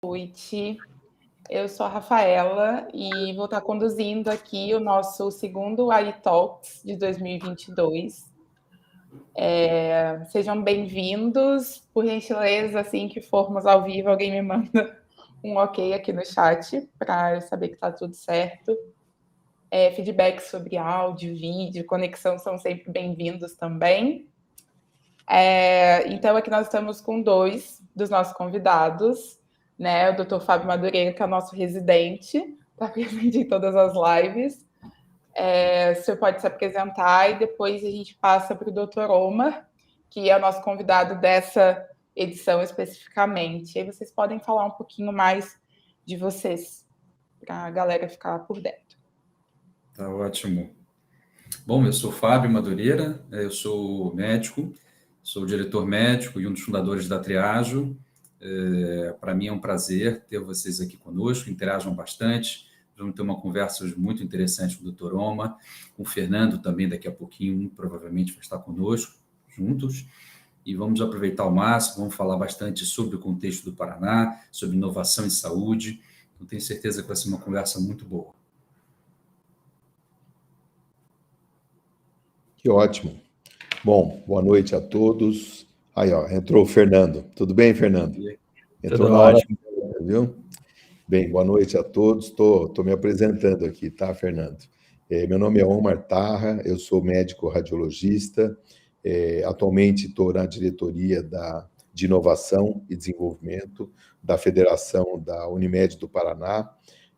Noite, eu sou a Rafaela e vou estar conduzindo aqui o nosso segundo AI Talks de 2022. Sejam bem-vindos, por gentileza, assim que formos ao vivo, alguém me manda um ok aqui no chat para eu saber que está tudo certo. Feedback sobre áudio, vídeo, conexão são sempre bem-vindos também. Então, aqui nós estamos com dois dos nossos convidados, né? O Dr. Fábio Madureira, que é o nosso residente, está presente em todas as lives. O senhor pode se apresentar e depois a gente passa para o Dr. Omar, que é o nosso convidado dessa edição especificamente. E aí vocês podem falar um pouquinho mais de vocês, para a galera ficar por dentro. Tá ótimo. Bom, eu sou Fábio Madureira, eu sou médico, sou diretor médico e um dos fundadores da Triajo. Para mim é um prazer ter vocês aqui conosco, interajam bastante. Vamos ter uma conversa hoje muito interessante com o Dr. Omar, com o Fernando também daqui a pouquinho, provavelmente vai estar conosco, juntos. E vamos aproveitar ao máximo, vamos falar bastante sobre o contexto do Paraná, sobre inovação em saúde. Então, tenho certeza que vai ser uma conversa muito boa. Que ótimo. Bom, boa noite a todos. Aí, ó, entrou o Fernando. Tudo bem, Fernando? Entrou na hora, viu? Bem, boa noite a todos. Estou me apresentando aqui, tá, Fernando? Meu nome é Omar Tarra, eu sou médico radiologista. Atualmente estou na diretoria de Inovação e Desenvolvimento da Federação da Unimed do Paraná.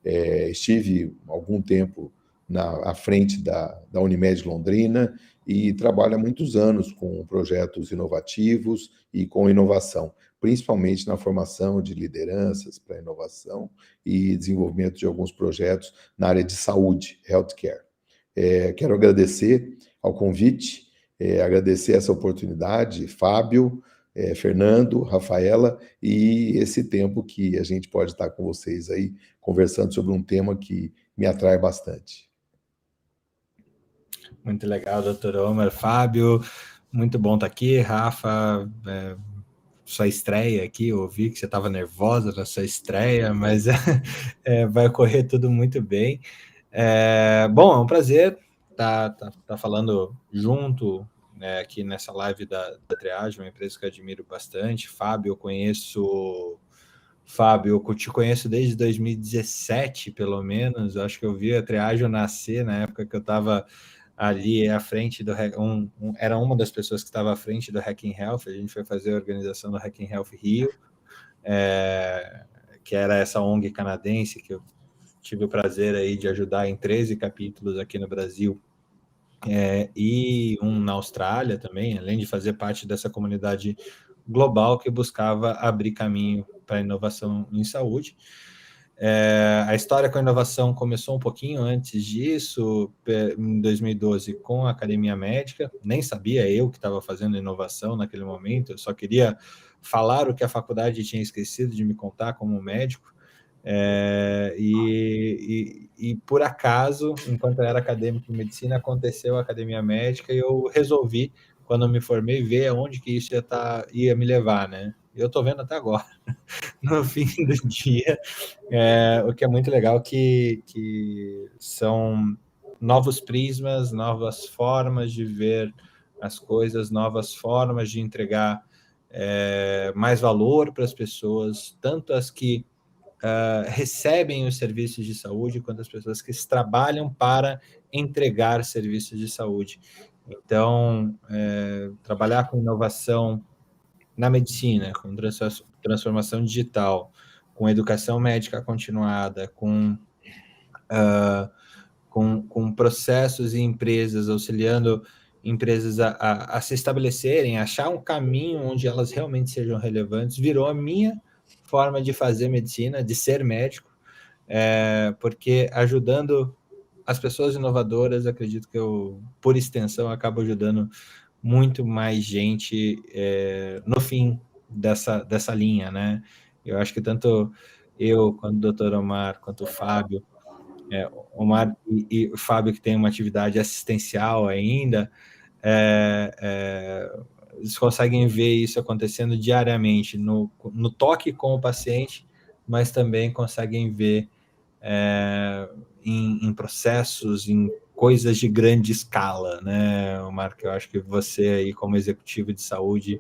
Estive algum tempo à frente da Unimed Londrina e trabalho há muitos anos com projetos inovativos e com inovação, principalmente na formação de lideranças para inovação e desenvolvimento de alguns projetos na área de saúde, healthcare. Quero agradecer ao convite, agradecer essa oportunidade, Fábio, Fernando, Rafaela, e esse tempo que a gente pode estar com vocês aí, conversando sobre um tema que me atrai bastante. Muito legal, doutor Omar. Fábio, muito bom estar aqui. Rafa, sua estreia aqui, eu ouvi que você estava nervosa na sua estreia, mas vai correr tudo muito bem. Bom, é um prazer estar falando junto, né, aqui nessa live da Triajo, uma empresa que eu admiro bastante. Fábio, eu te conheço desde 2017, pelo menos. Eu acho que eu vi a Triajo nascer na época que eu estava ali à frente do era uma das pessoas que estava à frente do Hacking Health. A gente foi fazer a organização do Hacking Health Rio, que era essa ONG canadense que eu tive o prazer aí de ajudar em 13 capítulos aqui no Brasil, e um na Austrália também, além de fazer parte dessa comunidade global que buscava abrir caminho para a inovação em saúde. A história com a inovação começou um pouquinho antes disso, em 2012, com a Academia Médica. Nem sabia eu que estava fazendo inovação naquele momento, eu só queria falar o que a faculdade tinha esquecido de me contar como médico. E por acaso, enquanto eu era acadêmico em medicina, aconteceu a Academia Médica e eu resolvi, quando eu me formei, ver aonde que isso ia me levar, né? Eu estou vendo até agora, no fim do dia, o que é muito legal, que são novos prismas, novas formas de ver as coisas, novas formas de entregar mais valor para as pessoas, tanto as que recebem os serviços de saúde, quanto as pessoas que trabalham para entregar serviços de saúde. Então, trabalhar com inovação na medicina, com transformação digital, com educação médica continuada, com processos e empresas, auxiliando empresas a se estabelecerem, a achar um caminho onde elas realmente sejam relevantes, virou a minha forma de fazer medicina, de ser médico, porque ajudando as pessoas inovadoras, acredito que eu, por extensão, acabo ajudando muito mais gente no fim dessa linha, né? Eu acho que tanto eu, quanto o doutor Omar, quanto o Fábio, Omar e o Fábio, que tem uma atividade assistencial ainda, eles conseguem ver isso acontecendo diariamente, no toque com o paciente, mas também conseguem ver em processos, em coisas de grande escala, né, Marco? Eu acho que você aí, como executivo de saúde,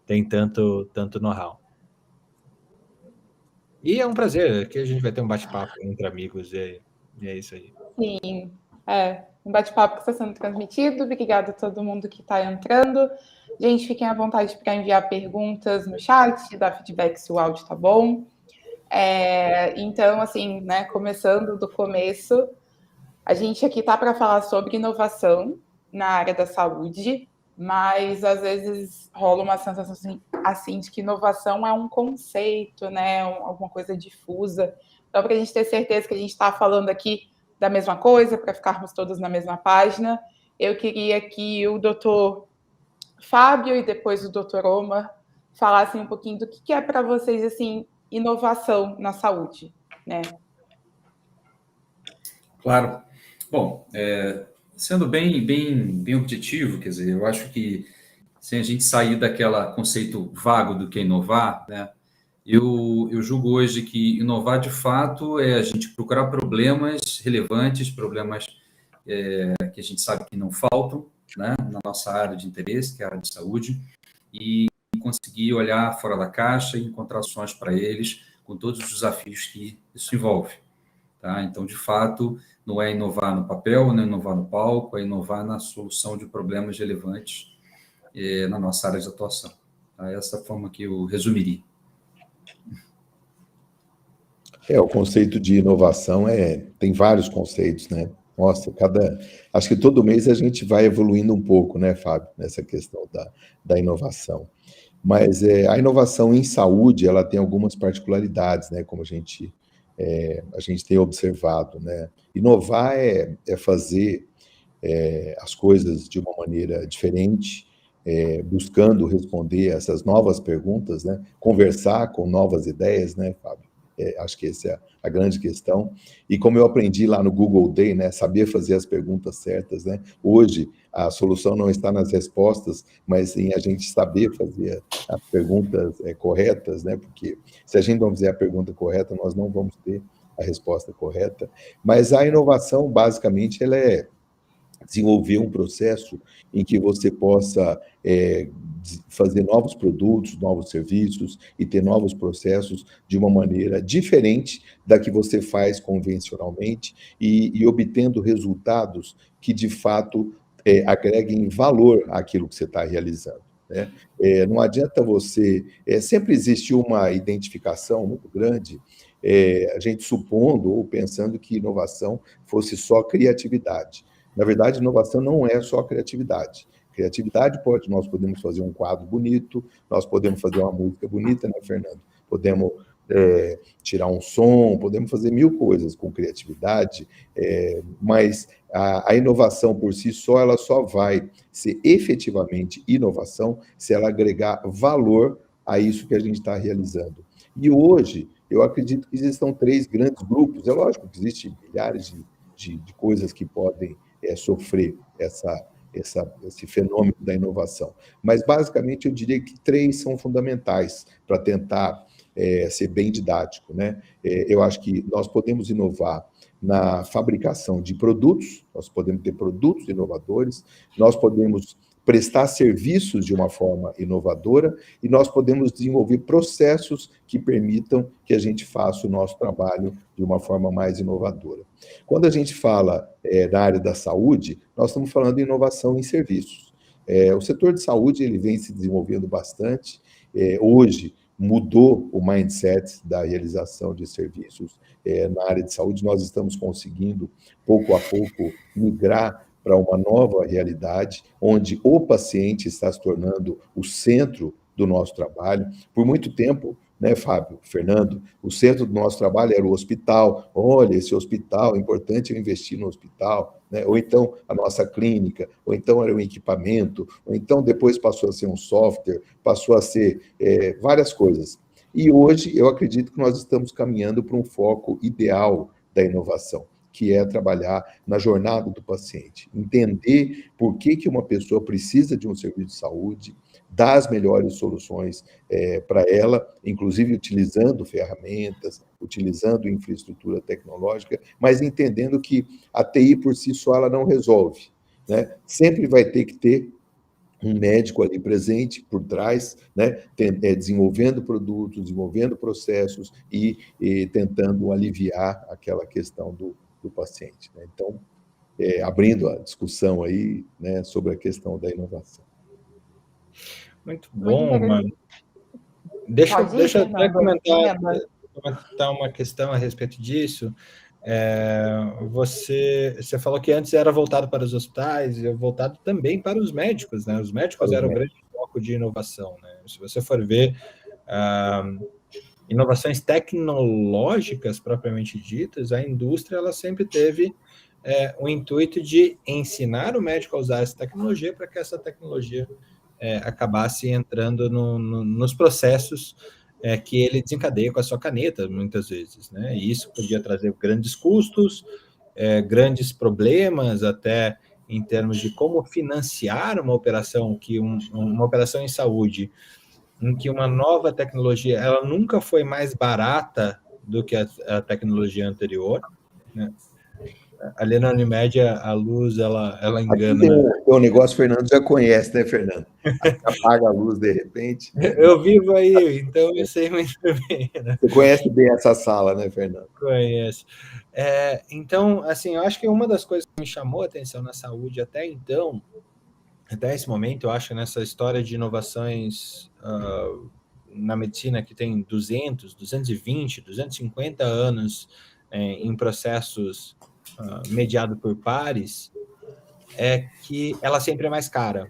tem tanto know-how. E é um prazer, aqui a gente vai ter um bate-papo entre amigos, e é isso aí. Sim, um bate-papo que está sendo transmitido. Obrigada a todo mundo que está entrando. Gente, fiquem à vontade para enviar perguntas no chat, dar feedback se o áudio está bom. Então, assim, né, começando do começo, a gente aqui está para falar sobre inovação na área da saúde, mas às vezes rola uma sensação assim de que inovação é um conceito, né, alguma coisa difusa. Então, para a gente ter certeza que a gente está falando aqui da mesma coisa, para ficarmos todos na mesma página, eu queria que o doutor Fábio e depois o doutor Omar falassem um pouquinho do que é para vocês, assim, inovação na saúde, né? Claro. Bom, sendo bem objetivo, quer dizer, eu acho que sem a gente sair daquele conceito vago do que é inovar, né? Eu julgo hoje que inovar, de fato, é a gente procurar problemas relevantes, problemas que a gente sabe que não faltam, né, na nossa área de interesse, que é a área de saúde, e conseguir olhar fora da caixa e encontrar soluções para eles, com todos os desafios que isso envolve. Tá? Então, de fato, não é inovar no papel, não é inovar no palco, é inovar na solução de problemas relevantes na nossa área de atuação. Tá? Essa forma que eu resumiria. O conceito de inovação tem vários conceitos, né? Nossa, acho que todo mês a gente vai evoluindo um pouco, né, Fábio, nessa questão da inovação. Mas a inovação em saúde, ela tem algumas particularidades, né, como a gente tem observado, né? Inovar é fazer as coisas de uma maneira diferente, buscando responder essas novas perguntas, né? Conversar com novas ideias, né, Fábio? Acho que essa é a grande questão. E como eu aprendi lá no Google Day, né, saber fazer as perguntas certas, né? Hoje, a solução não está nas respostas, mas em a gente saber fazer as perguntas corretas, né? Porque se a gente não fizer a pergunta correta, nós não vamos ter a resposta correta. Mas a inovação, basicamente, ela é desenvolver um processo em que você possa fazer novos produtos, novos serviços e ter novos processos de uma maneira diferente da que você faz convencionalmente e obtendo resultados que, de fato, agreguem valor àquilo que você está realizando. Né? Não adianta você... sempre existe uma identificação muito grande, a gente supondo ou pensando que inovação fosse só criatividade. Na verdade, inovação não é só criatividade. Criatividade nós podemos fazer um quadro bonito, nós podemos fazer uma música bonita, né, Fernando? Podemos tirar um som, podemos fazer mil coisas com criatividade, mas a inovação por si só, ela só vai ser efetivamente inovação se ela agregar valor a isso que a gente está realizando. E hoje, eu acredito que existam 3 grandes grupos. É lógico que existem milhares de coisas que podem sofrer esse fenômeno da inovação. Mas, basicamente, eu diria que 3 são fundamentais para tentar ser bem didático, né? Eu acho que nós podemos inovar na fabricação de produtos, nós podemos ter produtos inovadores, nós podemos prestar serviços de uma forma inovadora e nós podemos desenvolver processos que permitam que a gente faça o nosso trabalho de uma forma mais inovadora. Quando a gente fala na área da saúde, nós estamos falando de inovação em serviços. O setor de saúde ele vem se desenvolvendo bastante. Hoje, mudou o mindset da realização de serviços na área de saúde. Nós estamos conseguindo, pouco a pouco, migrar para uma nova realidade, onde o paciente está se tornando o centro do nosso trabalho. Por muito tempo, né, Fábio, Fernando, o centro do nosso trabalho era o hospital. Olha, esse hospital, é importante eu investir no hospital, né? Ou então a nossa clínica, ou então era um equipamento, ou então depois passou a ser um software, passou a ser várias coisas. E hoje eu acredito que nós estamos caminhando para um foco ideal da inovação, que é trabalhar na jornada do paciente, entender por que uma pessoa precisa de um serviço de saúde, dar as melhores soluções para ela, inclusive utilizando ferramentas, utilizando infraestrutura tecnológica, mas entendendo que a TI por si só ela não resolve, né? Sempre vai ter que ter um médico ali presente por trás, né, desenvolvendo produtos, desenvolvendo processos e tentando aliviar aquela questão do paciente, né? Então, abrindo a discussão aí, né, sobre a questão da inovação. Muito bom, mano. Deixa eu até comentar uma questão a respeito disso. Você falou que antes era voltado para os hospitais e voltado também para os médicos, né? Os médicos eram o grande foco de inovação, né? Se você for ver inovações tecnológicas propriamente ditas, a indústria ela sempre teve o intuito de ensinar o médico a usar essa tecnologia para que essa tecnologia acabasse entrando nos processos que ele desencadeia com a sua caneta, muitas vezes, né? E isso podia trazer grandes custos, grandes problemas, até em termos de como financiar uma operação, uma operação em saúde, em que uma nova tecnologia, ela nunca foi mais barata do que a tecnologia anterior, né? Ali na Unimed, a luz, ela engana. Aqui tem um negócio, Fernando já conhece, né, Fernando? Apaga a luz de repente. Eu vivo aí, então eu sei muito bem, né? Você conhece bem essa sala, né, Fernando? Conheço. Então, assim, eu acho que uma das coisas que me chamou a atenção na saúde até então, até esse momento, eu acho, nessa história de inovações na medicina que tem 200, 220, 250 anos em processos mediado por pares, é que ela sempre é mais cara.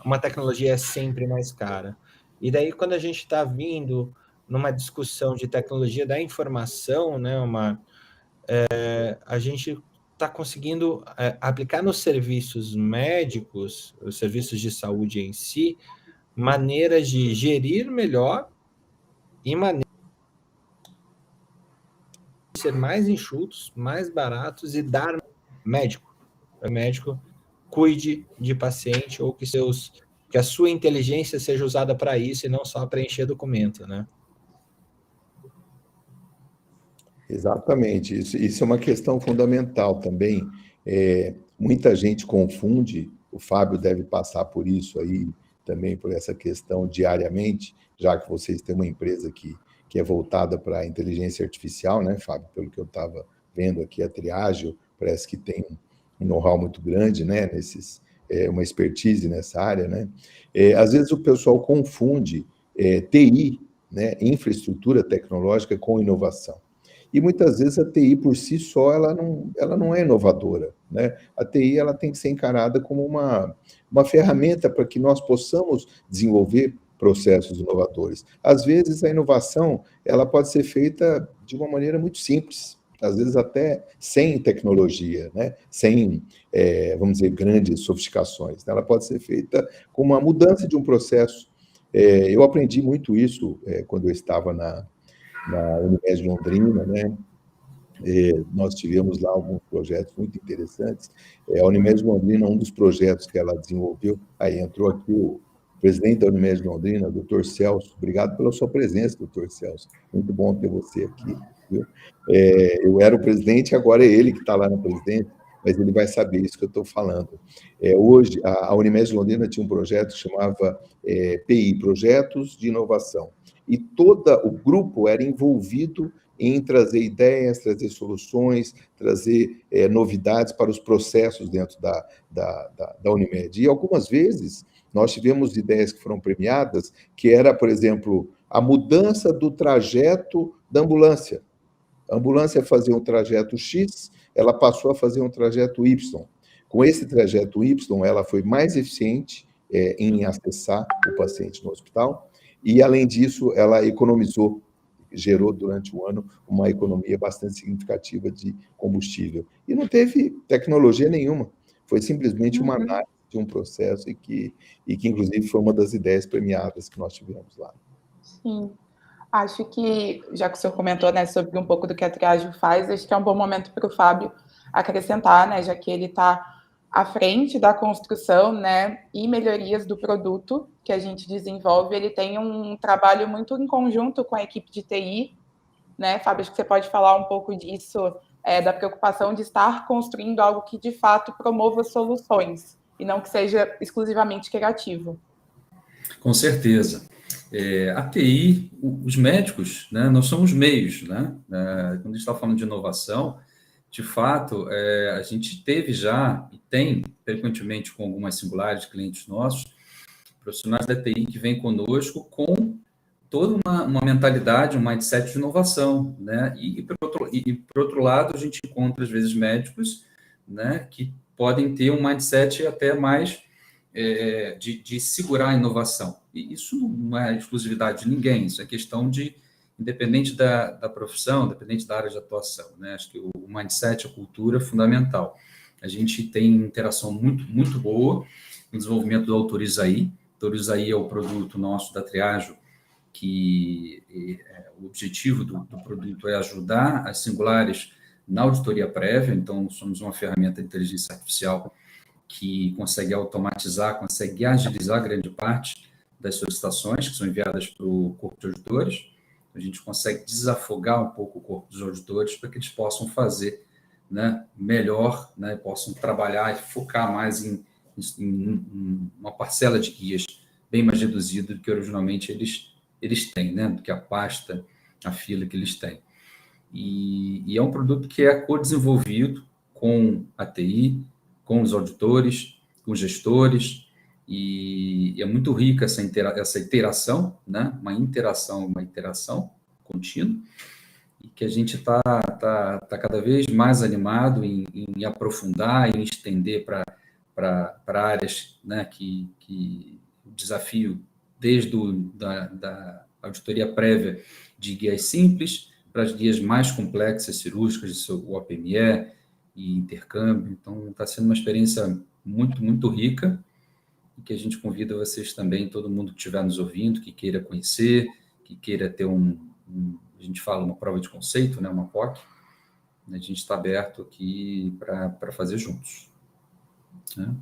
Uma tecnologia é sempre mais cara. E daí, quando a gente está vindo numa discussão de tecnologia da informação, né, a gente está conseguindo aplicar nos serviços médicos, os serviços de saúde em si, maneiras de gerir melhor e maneiras de ser mais enxutos, mais baratos e dar médico. O médico cuide de paciente ou que a sua inteligência seja usada para isso e não só para encher documento, né? Exatamente, isso é uma questão fundamental também. Muita gente confunde, o Fábio deve passar por isso aí, também por essa questão diariamente, já que vocês têm uma empresa que é voltada para a inteligência artificial, né, Fábio? Pelo que eu estava vendo aqui, a Triageo parece que tem um know-how muito grande, né, uma expertise nessa área, né? Às vezes o pessoal confunde TI, né, infraestrutura tecnológica, com inovação. E muitas vezes a TI por si só ela não é inovadora, né? A TI ela tem que ser encarada como uma ferramenta para que nós possamos desenvolver processos inovadores. Às vezes a inovação ela pode ser feita de uma maneira muito simples, às vezes até sem tecnologia, né? Sem, vamos dizer, grandes sofisticações. Ela pode ser feita com uma mudança de um processo. Eu aprendi muito isso quando eu estava na Unimed Londrina, né? Nós tivemos lá alguns projetos muito interessantes. A Unimed Londrina, um dos projetos que ela desenvolveu, aí entrou aqui o presidente da Unimed Londrina, o Dr. Celso. Obrigado pela sua presença, Dr. Celso. Muito bom ter você aqui, viu? Eu era o presidente, agora é ele que está lá na presidência, mas ele vai saber isso que eu estou falando. Hoje, a Unimed Londrina tinha um projeto que chamava PI, Projetos de Inovação, e todo o grupo era envolvido em trazer ideias, trazer soluções, trazer novidades para os processos dentro da Unimed. E algumas vezes nós tivemos ideias que foram premiadas, que era, por exemplo, a mudança do trajeto da ambulância. A ambulância fazia um trajeto X, ela passou a fazer um trajeto Y. Com esse trajeto Y, ela foi mais eficiente em acessar o paciente no hospital, e, além disso, ela gerou durante o ano uma economia bastante significativa de combustível. E não teve tecnologia nenhuma, foi simplesmente uma análise de um processo e que inclusive, foi uma das ideias premiadas que nós tivemos lá. Sim. Acho que, já que o senhor comentou, né, sobre um pouco do que a Triageo faz, acho que é um bom momento para o Fábio acrescentar, né, já que ele está à frente da construção, né, e melhorias do produto que a gente desenvolve. Ele tem um trabalho muito em conjunto com a equipe de TI, né, Fábio, acho que você pode falar um pouco disso, da preocupação de estar construindo algo que, de fato, promova soluções, e não que seja exclusivamente criativo. Com certeza. A TI, os médicos, né, nós somos meios, né? Quando a gente está falando de inovação, de fato, a gente teve já, e tem frequentemente com algumas singulares clientes nossos, profissionais da TI que vêm conosco com toda uma mentalidade, um mindset de inovação, né? Por outro lado, a gente encontra, às vezes, médicos, né, que podem ter um mindset até mais de segurar a inovação. E isso não é exclusividade de ninguém, isso é questão de, independente da profissão, independente da área de atuação, né? Acho que o mindset, a cultura é fundamental. A gente tem interação muito, muito boa no desenvolvimento do Autoriza-I. Autoriza-I é o produto nosso da Triageo, que o objetivo do produto é ajudar as singulares na auditoria prévia. Então, somos uma ferramenta de inteligência artificial que consegue automatizar, consegue agilizar grande parte das solicitações que são enviadas para o corpo de auditores. A gente consegue desafogar um pouco o corpo dos auditores para que eles possam fazer, né, melhor, né, possam trabalhar e focar mais em uma parcela de guias bem mais reduzida do que originalmente eles têm, né, do que a pasta, a fila que eles têm. E é um produto que é co-desenvolvido com a TI, com os auditores, com os gestores, e é muito rica essa interação, né? Uma interação contínua, e que a gente está cada vez mais animado em aprofundar, em estender para áreas, né, que o desafio desde da auditoria prévia de guias simples para as guias mais complexas, cirúrgicas, o OPME e intercâmbio. Então, está sendo uma experiência muito, muito rica, e que a gente convida vocês também, todo mundo que estiver nos ouvindo, que queira conhecer, que queira ter a gente fala uma prova de conceito, né, uma POC, a gente está aberto aqui para fazer juntos. Né?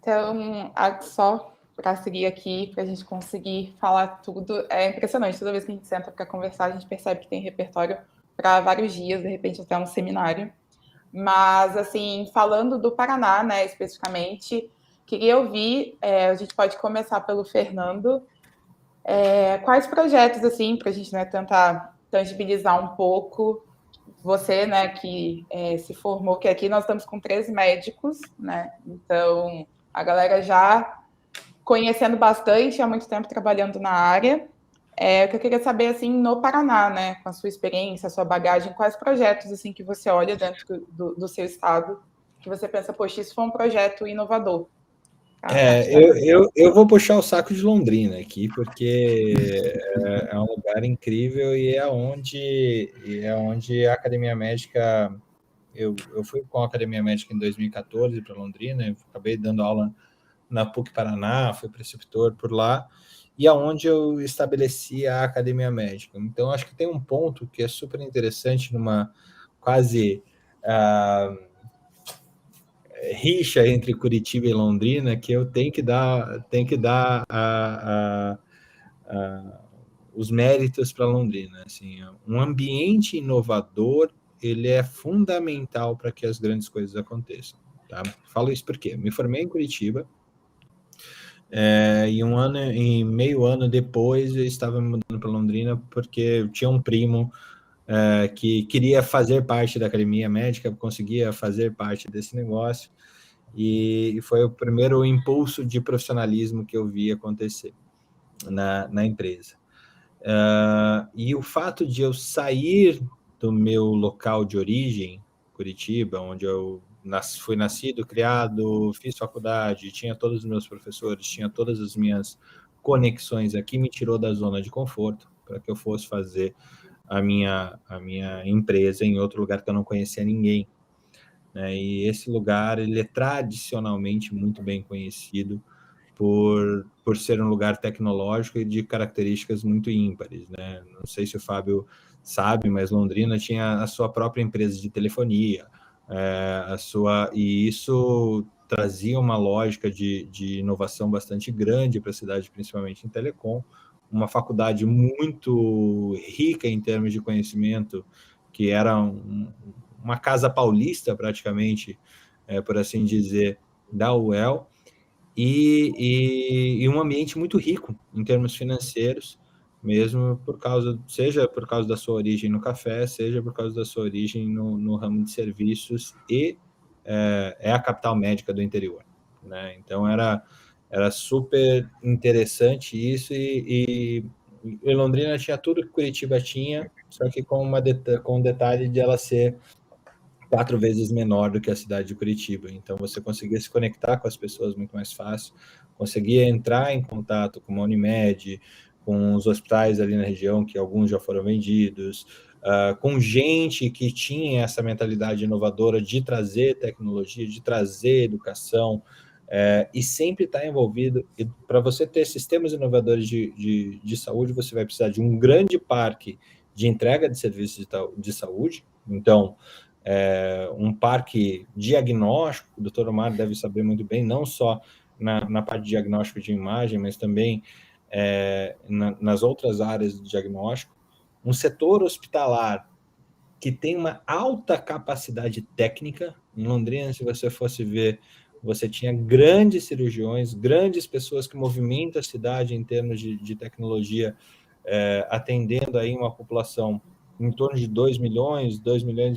Então, só para seguir aqui, para a gente conseguir falar tudo, é impressionante. Toda vez que a gente senta para conversar, a gente percebe que tem repertório para vários dias, de repente até um seminário. Mas, assim, falando do Paraná, né, especificamente, queria ouvir, a gente pode começar pelo Fernando, quais projetos, assim, para a gente, né, tentar tangibilizar um pouco, você, né, que se formou, que aqui nós estamos com 13 médicos, né, então a galera já conhecendo bastante, há muito tempo trabalhando na área. O que eu queria saber, assim, no Paraná, né, com a sua experiência, a sua bagagem, quais projetos, assim, que você olha dentro do seu estado, que você pensa, poxa, isso foi um projeto inovador. Eu vou puxar o saco de Londrina aqui, porque é um lugar incrível e é onde a Academia Médica... Eu fui com a Academia Médica em 2014 para Londrina, acabei dando aula na PUC Paraná, fui preceptor por lá, e aonde eu estabeleci a Academia Médica. Então, acho que tem um ponto que é super interessante numa quase rixa entre Curitiba e Londrina, que eu tenho que dar os méritos para Londrina. Assim, um ambiente inovador, ele é fundamental para que as grandes coisas aconteçam. Tá? Falo isso porque me formei em Curitiba, e meio ano depois eu estava me mudando para Londrina porque eu tinha um primo que queria fazer parte da Academia Médica, conseguia fazer parte desse negócio, e foi o primeiro impulso de profissionalismo que eu vi acontecer na empresa. E o fato de eu sair do meu local de origem, Curitiba, onde eu fui nascido, criado, fiz faculdade, tinha todos os meus professores, tinha todas as minhas conexões aqui, me tirou da zona de conforto para que eu fosse fazer a minha empresa em outro lugar que eu não conhecia ninguém. E esse lugar, ele é tradicionalmente muito bem conhecido por ser um lugar tecnológico e de características muito ímpares, né? Não sei se o Fábio sabe, mas Londrina tinha a sua própria empresa de telefonia, e isso trazia uma lógica de inovação bastante grande para a cidade, principalmente em telecom, uma faculdade muito rica em termos de conhecimento, que era uma casa paulista, praticamente, por assim dizer, da UEL, e um ambiente muito rico em termos financeiros, mesmo seja por causa da sua origem no café, seja por causa da sua origem no ramo de serviços, e é a capital médica do interior, né? Então era super interessante isso, e Londrina tinha tudo que Curitiba tinha, só que com o detalhe de ela ser 4 vezes menor do que a cidade de Curitiba. Então, você conseguia se conectar com as pessoas muito mais fácil, conseguia entrar em contato com uma Unimed, com os hospitais ali na região, que alguns já foram vendidos, com gente que tinha essa mentalidade inovadora de trazer tecnologia, de trazer educação, e sempre estar envolvido. E para você ter sistemas inovadores de saúde, você vai precisar de um grande parque de entrega de serviços de saúde. Então, um parque diagnóstico, o Dr. Omar deve saber muito bem, não só na parte de diagnóstico de imagem, mas também nas outras áreas de diagnóstico, um setor hospitalar que tem uma alta capacidade técnica. Em Londrina, se você fosse ver, você tinha grandes cirurgiões, grandes pessoas que movimentam a cidade em termos de tecnologia, atendendo aí uma população em torno de 2 milhões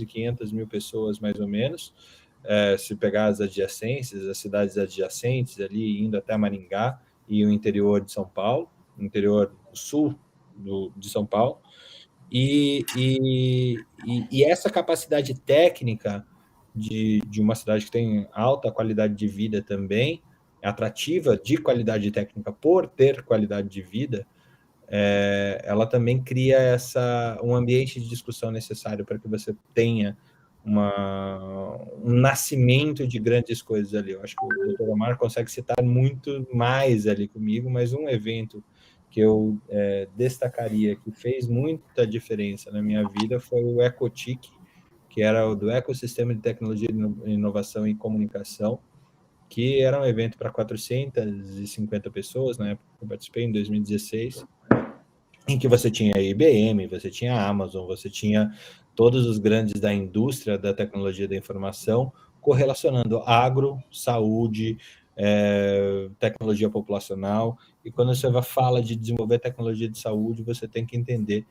e 500 mil pessoas, mais ou menos, se pegar as adjacências, as cidades adjacentes ali, indo até Maringá e o interior de São Paulo, o interior sul de São Paulo, e essa capacidade técnica de uma cidade que tem alta qualidade de vida também, atrativa de qualidade técnica por ter qualidade de vida, ela também cria um ambiente de discussão necessário para que você tenha um nascimento de grandes coisas ali. Eu acho que o Dr. Omar consegue citar muito mais ali comigo, mas um evento que eu destacaria, que fez muita diferença na minha vida, foi o EcoTIC, que era o do Ecossistema de Tecnologia, Inovação e Comunicação, que era um evento para 450 pessoas, na época que eu participei, em 2016, em que você tinha a IBM, você tinha a Amazon, você tinha todos os grandes da indústria da tecnologia da informação, correlacionando agro, saúde, tecnologia populacional. E quando você fala de desenvolver tecnologia de saúde, você tem que entender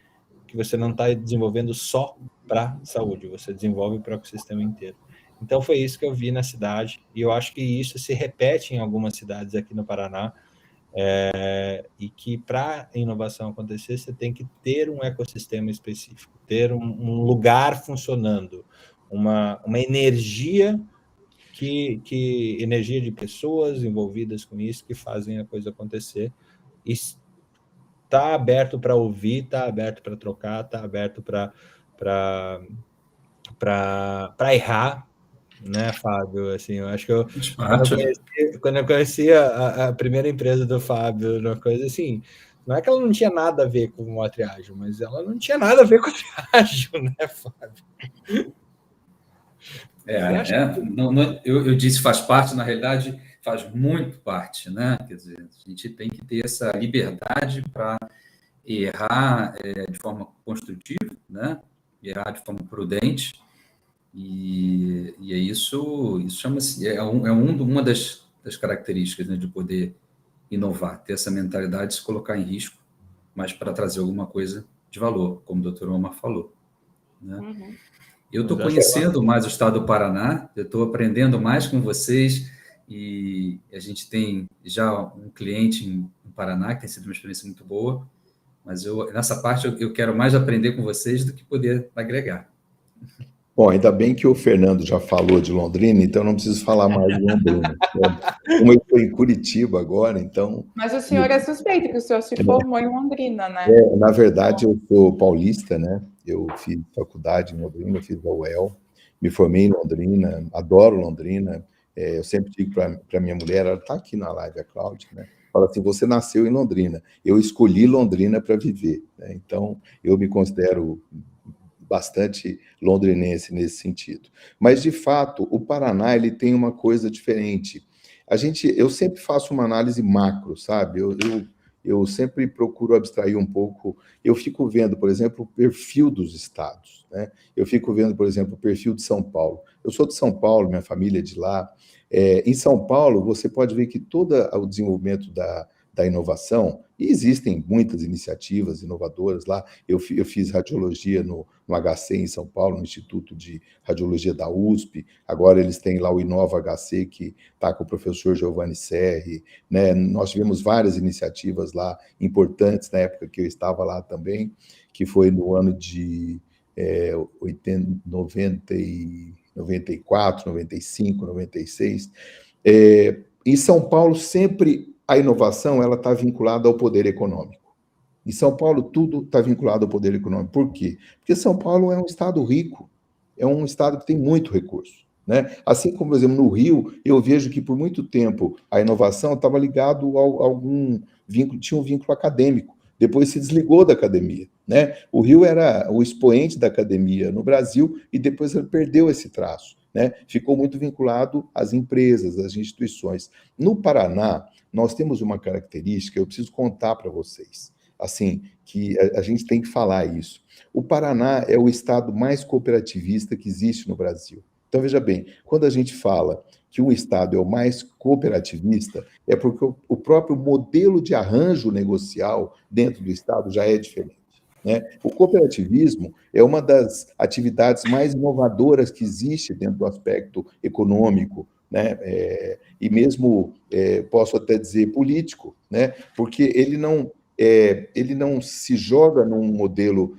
que você não está desenvolvendo só para saúde, você desenvolve para o ecossistema inteiro. Então, foi isso que eu vi na cidade, e eu acho que isso se repete em algumas cidades aqui no Paraná, e que para a inovação acontecer, você tem que ter um ecossistema específico, ter um lugar funcionando, uma energia energia de pessoas envolvidas com isso, que fazem a coisa acontecer, e está aberto para ouvir, está aberto para trocar, está aberto para errar, né, Fábio? Assim, eu acho que quando eu conheci a primeira empresa do Fábio, uma coisa assim, não é que ela não tinha nada a ver com a triagem, mas ela não tinha nada a ver com a triagem, né, Fábio? Eu disse faz parte, na realidade, faz muito parte, né? Quer dizer, a gente tem que ter essa liberdade para errar de forma construtiva, né? Errar de forma prudente. E é isso chama-se, uma das características, né, de poder inovar, ter essa mentalidade de se colocar em risco, mas para trazer alguma coisa de valor, como o Dr. Omar falou, né? Uhum. Eu estou conhecendo mais o estado do Paraná, eu estou aprendendo mais com vocês, e a gente tem já um cliente no Paraná, que tem sido uma experiência muito boa, mas nessa parte eu quero mais aprender com vocês do que poder agregar. Bom, ainda bem que o Fernando já falou de Londrina, então não preciso falar mais de Londrina. Como eu estou em Curitiba agora, então... Mas o senhor é suspeito, que o senhor se formou em Londrina, né? Na verdade, eu sou paulista, né? Eu fiz faculdade em Londrina, fiz a UEL, me formei em Londrina, adoro Londrina, Eu sempre digo para minha mulher, ela está aqui na live, a Cláudia, né? Fala assim, você nasceu em Londrina, eu escolhi Londrina para viver, né? Então, eu me considero bastante londrinense nesse sentido. Mas, de fato, o Paraná ele tem uma coisa diferente. Eu sempre faço uma análise macro, sabe? Eu sempre procuro abstrair um pouco. Eu fico vendo, por exemplo, o perfil dos estados, né? Eu fico vendo, por exemplo, o perfil de São Paulo. Eu sou de São Paulo, minha família é de lá. Em São Paulo, você pode ver que todo o desenvolvimento da inovação, e existem muitas iniciativas inovadoras lá. Eu fiz radiologia no HC em São Paulo, no Instituto de Radiologia da USP. Agora eles têm lá o Inova HC, que está com o professor Giovanni Serri, né? Nós tivemos várias iniciativas lá importantes na época que eu estava lá também, que foi no ano de 94, 95, 96. Em São Paulo, sempre a inovação ela está vinculada ao poder econômico. Em São Paulo, tudo está vinculado ao poder econômico. Por quê? Porque São Paulo é um estado rico, é um estado que tem muito recurso, né? Assim como, por exemplo, no Rio, eu vejo que por muito tempo a inovação estava ligado a algum vínculo, tinha um vínculo acadêmico. Depois se desligou da academia, né? O Rio era o expoente da academia no Brasil e depois ele perdeu esse traço, né? Ficou muito vinculado às empresas, às instituições. No Paraná, nós temos uma característica, eu preciso contar para vocês, assim, que a gente tem que falar isso. O Paraná é o estado mais cooperativista que existe no Brasil. Então, veja bem, quando a gente fala que um estado é o mais cooperativista, é porque o próprio modelo de arranjo negocial dentro do estado já é diferente, né? O cooperativismo é uma das atividades mais inovadoras que existe dentro do aspecto econômico, né? E mesmo, posso até dizer, político, né? Porque ele não se joga num modelo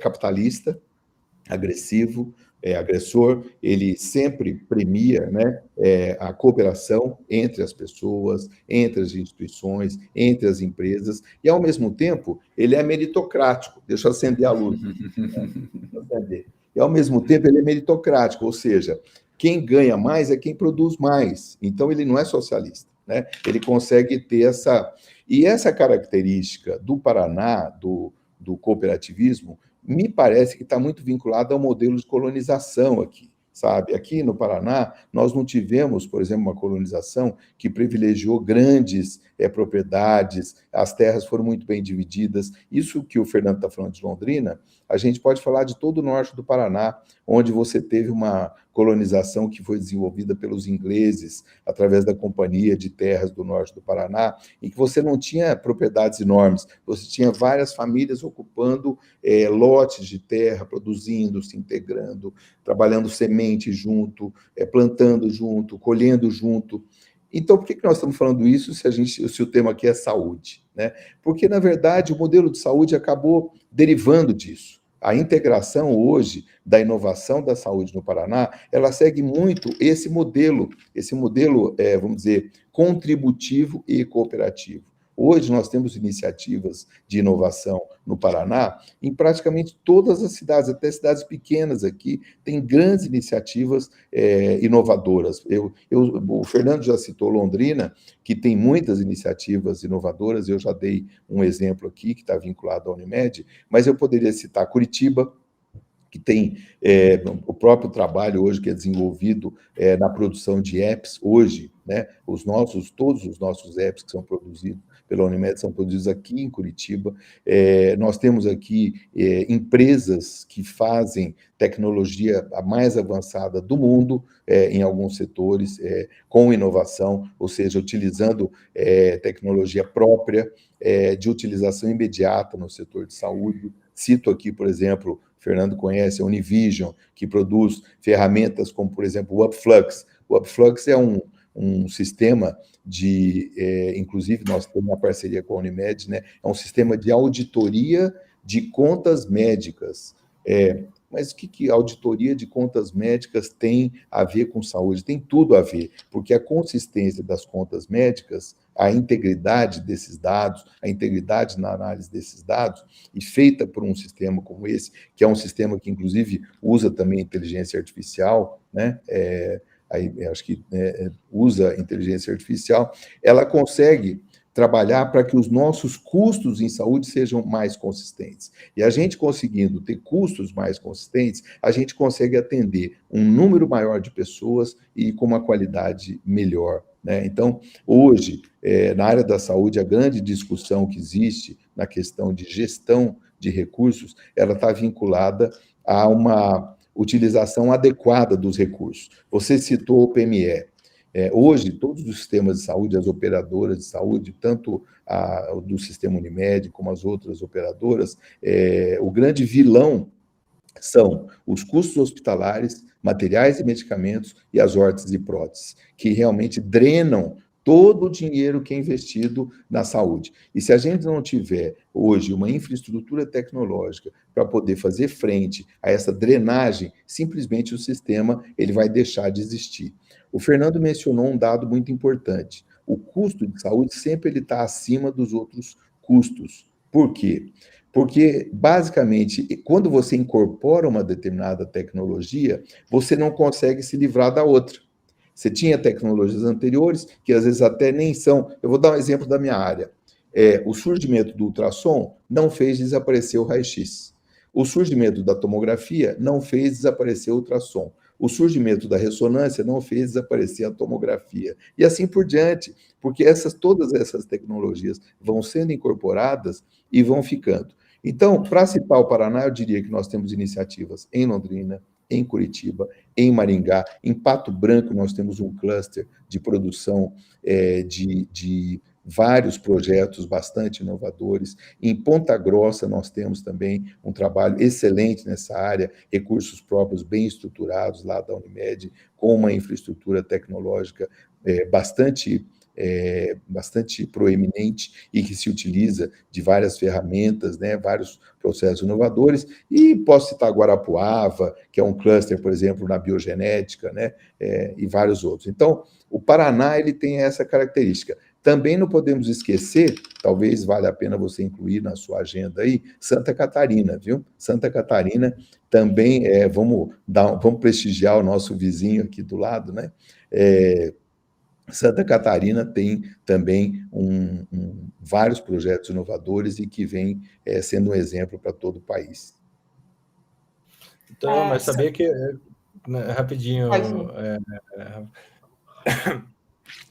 capitalista, agressivo, agressor, ele sempre premia, né, a cooperação entre as pessoas, entre as instituições, entre as empresas, e, ao mesmo tempo, ele é meritocrático. Deixa eu acender a luz. E, ao mesmo tempo, ele é meritocrático, ou seja, quem ganha mais é quem produz mais. Então, ele não é socialista, né? Ele consegue ter essa... E essa característica do Paraná, do cooperativismo, me parece que está muito vinculado ao modelo de colonização aqui, sabe? Aqui no Paraná, nós não tivemos, por exemplo, uma colonização que privilegiou grandes propriedades, as terras foram muito bem divididas. Isso que o Fernando está falando de Londrina, a gente pode falar de todo o norte do Paraná, onde você teve uma colonização que foi desenvolvida pelos ingleses através da Companhia de Terras do Norte do Paraná, em que você não tinha propriedades enormes, você tinha várias famílias ocupando lotes de terra, produzindo, se integrando, trabalhando semente junto, plantando junto, colhendo junto. Então, por que nós estamos falando isso se o tema aqui é saúde, né? Porque, na verdade, o modelo de saúde acabou derivando disso. A integração hoje da inovação da saúde no Paraná, ela segue muito esse modelo, vamos dizer, contributivo e cooperativo. Hoje nós temos iniciativas de inovação no Paraná, em praticamente todas as cidades, até cidades pequenas aqui, tem grandes iniciativas inovadoras. O Fernando já citou Londrina, que tem muitas iniciativas inovadoras, eu já dei um exemplo aqui, que está vinculado à Unimed, mas eu poderia citar Curitiba, que tem o próprio trabalho hoje que é desenvolvido na produção de apps hoje, né? Todos os nossos apps que são produzidos pela Unimed são produzidos aqui em Curitiba. Nós temos aqui empresas que fazem tecnologia a mais avançada do mundo, em alguns setores, com inovação, ou seja, utilizando tecnologia própria, de utilização imediata no setor de saúde. Cito aqui, por exemplo, Fernando conhece a Univision, que produz ferramentas como, por exemplo, o UpFlux. O UpFlux é um sistema inclusive, nós temos uma parceria com a Unimed, né? É um sistema de auditoria de contas médicas. Mas o que auditoria de contas médicas tem a ver com saúde? Tem tudo a ver, porque a consistência das contas médicas, a integridade desses dados, a integridade na análise desses dados, e feita por um sistema como esse, que é um sistema que, inclusive, usa também inteligência artificial, né? aí acho que usa inteligência artificial, ela consegue trabalhar para que os nossos custos em saúde sejam mais consistentes. E a gente conseguindo ter custos mais consistentes, a gente consegue atender um número maior de pessoas e com uma qualidade melhor, né? Então, hoje, na área da saúde, a grande discussão que existe na questão de gestão de recursos, ela está vinculada a uma utilização adequada dos recursos. Você citou o PME. Hoje, todos os sistemas de saúde, as operadoras de saúde, tanto do sistema Unimed como as outras operadoras, o grande vilão são os custos hospitalares, materiais e medicamentos e as órteses e próteses, que realmente drenam todo o dinheiro que é investido na saúde. E se a gente não tiver hoje uma infraestrutura tecnológica para poder fazer frente a essa drenagem, simplesmente o sistema ele vai deixar de existir. O Fernando mencionou um dado muito importante. O custo de saúde sempre ele está acima dos outros custos. Por quê? Porque, basicamente, quando você incorpora uma determinada tecnologia, você não consegue se livrar da outra. Você tinha tecnologias anteriores, que às vezes até nem são... Eu vou dar um exemplo da minha área. O surgimento do ultrassom não fez desaparecer o raio-x. O surgimento da tomografia não fez desaparecer o ultrassom. O surgimento da ressonância não fez desaparecer a tomografia. E assim por diante, porque todas essas tecnologias vão sendo incorporadas e vão ficando. Então, para citar o Paraná, eu diria que nós temos iniciativas em Londrina, em Curitiba, em Maringá, em Pato Branco nós temos um cluster de produção de vários projetos bastante inovadores. Em Ponta Grossa nós temos também um trabalho excelente nessa área, recursos próprios bem estruturados lá da Unimed, com uma infraestrutura tecnológica bastante proeminente e que se utiliza de várias ferramentas, né, vários processos inovadores, e posso citar Guarapuava, que é um cluster, por exemplo, na biogenética, né, e vários outros. Então, o Paraná ele tem essa característica. Também não podemos esquecer, talvez valha a pena você incluir na sua agenda aí, Santa Catarina, viu? Santa Catarina também, vamos prestigiar o nosso vizinho aqui do lado, né? Santa Catarina tem também vários projetos inovadores e que vem sendo um exemplo para todo o país. Então, mas sabia que, rapidinho,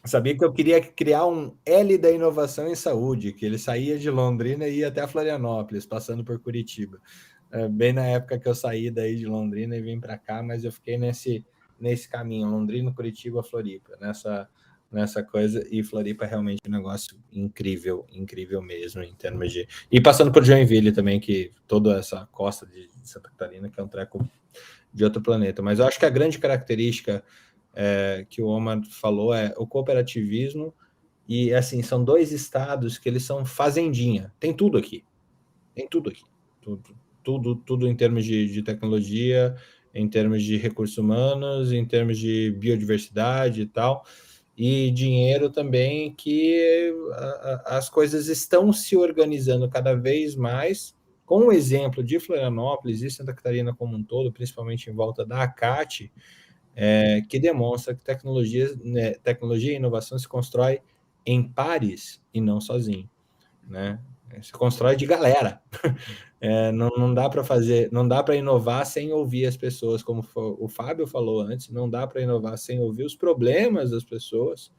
sabia que eu queria criar um L da inovação em saúde, que ele saía de Londrina e ia até Florianópolis, passando por Curitiba. Bem na época que eu saí daí de Londrina e vim para cá, mas eu fiquei nesse caminho, Londrina, Curitiba, Floripa, nessa coisa, e Floripa é realmente um negócio incrível mesmo, em termos de... E passando por Joinville também, que toda essa costa de Santa Catarina, que é um treco de outro planeta. Mas eu acho que a grande característica que o Omar falou é o cooperativismo, e assim, são dois estados que eles são fazendinha, tem tudo aqui, tudo em termos de tecnologia, em termos de recursos humanos, em termos de biodiversidade e tal, e dinheiro também, que as coisas estão se organizando cada vez mais, com o exemplo de Florianópolis e Santa Catarina como um todo, principalmente em volta da ACAT, que demonstra que tecnologia e inovação se constrói em pares e não sozinho, né? Se constrói de galera. Não dá para fazer, não dá para inovar sem ouvir as pessoas, como o Fábio falou antes, não dá para inovar sem ouvir os problemas das pessoas,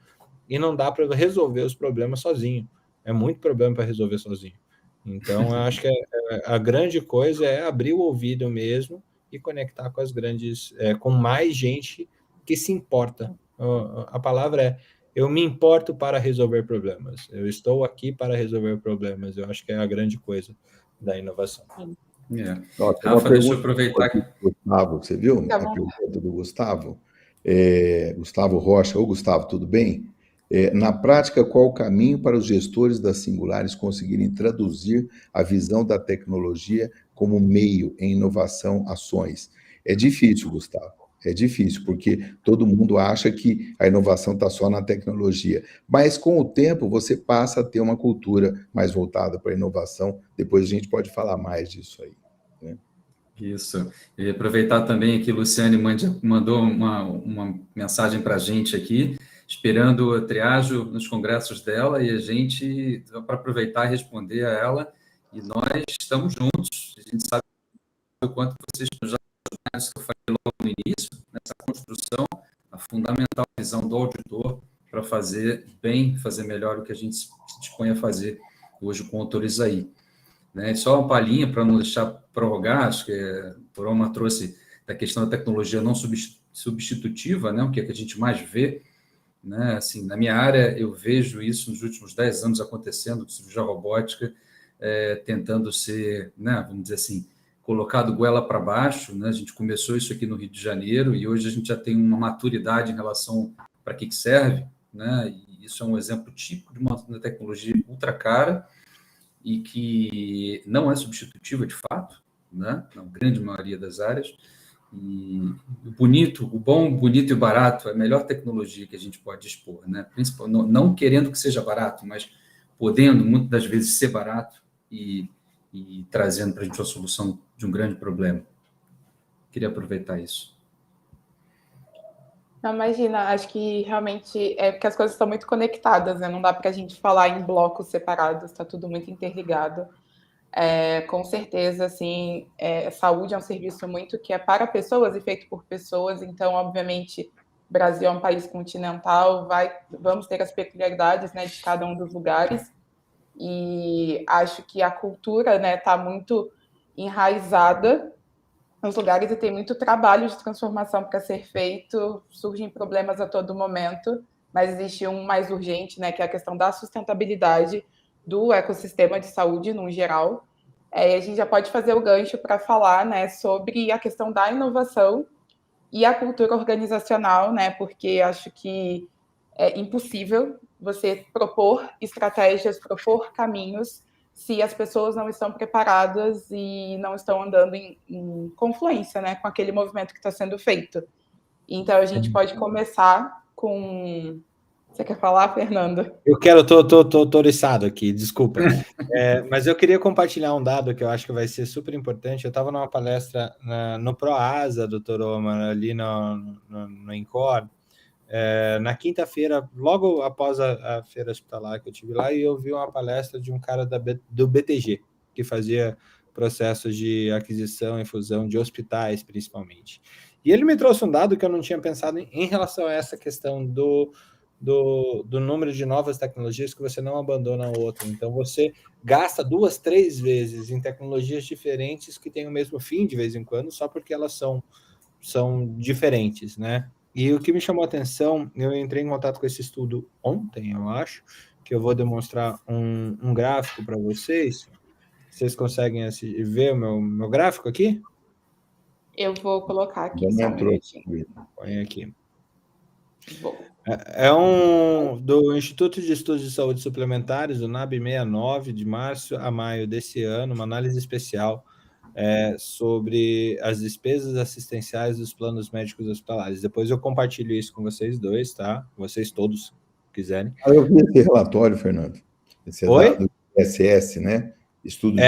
e não dá para resolver os problemas sozinho. É muito problema para resolver sozinho. Então, eu acho que a grande coisa é abrir o ouvido mesmo e conectar com as grandes, com mais gente que se importa. A palavra é: eu me importo para resolver problemas. Eu estou aqui para resolver problemas. Eu acho que é a grande coisa da inovação. Nossa, Rafa, deixa eu aproveitar que... Gustavo, você viu a pergunta do Gustavo? Gustavo Rocha. Ô, Gustavo, tudo bem? Na prática, qual o caminho para os gestores das singulares conseguirem traduzir a visão da tecnologia como meio em inovação, ações? É difícil, Gustavo. É difícil, porque todo mundo acha que a inovação está só na tecnologia. Mas, com o tempo, você passa a ter uma cultura mais voltada para a inovação. Depois a gente pode falar mais disso aí, né? Isso. E aproveitar também que a Luciane mandou uma mensagem para a gente aqui, esperando a Triageo nos congressos dela, e a gente, para aproveitar e responder a ela, e nós estamos juntos. A gente sabe o quanto vocês já ajudaram, isso que eu falei logo no início, nessa construção, a fundamental visão do auditor para fazer bem, fazer melhor o que a gente se dispõe a fazer hoje com autores aí. Né? Só uma palhinha para não deixar prorrogar, acho que a Toroma trouxe da questão da tecnologia não substitutiva, né? O que é que a gente mais vê, né? Assim, na minha área, eu vejo isso nos últimos 10 anos acontecendo, cirurgia robótica, tentando ser, né, vamos dizer assim, colocado goela para baixo, né? A gente começou isso aqui no Rio de Janeiro e hoje a gente já tem uma maturidade em relação para que serve, né? E isso é um exemplo típico de uma tecnologia ultra cara, e que não é substitutiva de fato, né? Na grande maioria das áreas. E o bom, bonito e barato é a melhor tecnologia que a gente pode dispor, né? Não querendo que seja barato, mas podendo, muitas das vezes, ser barato e trazendo para a gente a solução de um grande problema. Queria aproveitar isso. Não, imagina, acho que realmente é porque as coisas estão muito conectadas, né? Não dá para a gente falar em blocos separados, está tudo muito interligado. Com certeza, assim, saúde é um serviço muito que é para pessoas e feito por pessoas, então, obviamente, o Brasil é um país continental, vamos ter as peculiaridades, né, de cada um dos lugares, e acho que a cultura, né, está muito enraizada nos lugares e tem muito trabalho de transformação para ser feito, surgem problemas a todo momento, mas existe um mais urgente, né, que é a questão da sustentabilidade do ecossistema de saúde no geral. A gente já pode fazer o gancho para falar, né, sobre a questão da inovação e a cultura organizacional, né, porque acho que é impossível você propor estratégias, propor caminhos, se as pessoas não estão preparadas e não estão andando em confluência, né, com aquele movimento que está sendo feito. Então, a gente pode começar com... Você quer falar, Fernando? Eu quero, tô oriçado aqui, desculpa. Mas eu queria compartilhar um dado que eu acho que vai ser super importante. Eu estava numa palestra no Proasa, doutor Omar, ali no Incor, na quinta-feira, logo após a feira hospitalar que eu tive lá, e eu vi uma palestra de um cara do BTG, que fazia processos de aquisição e fusão de hospitais, principalmente. E ele me trouxe um dado que eu não tinha pensado em relação a essa questão do número de novas tecnologias que você não abandona a outra. Então, você gasta 2, 3 vezes em tecnologias diferentes que têm o mesmo fim de vez em quando, só porque elas são diferentes, né? E o que me chamou a atenção, eu entrei em contato com esse estudo ontem, eu acho, que eu vou demonstrar um gráfico para vocês. Vocês conseguem ver o meu gráfico aqui? Eu vou colocar aqui. Põe aqui. Bom. Do Instituto de Estudos de Saúde Suplementares, do NAB 69, de março a maio desse ano, uma análise especial sobre as despesas assistenciais dos planos médicos hospitalares. Depois eu compartilho isso com vocês dois, tá? Vocês todos quiserem. Eu vi esse relatório, Fernando. Esse dado do ISS, né? Estudo de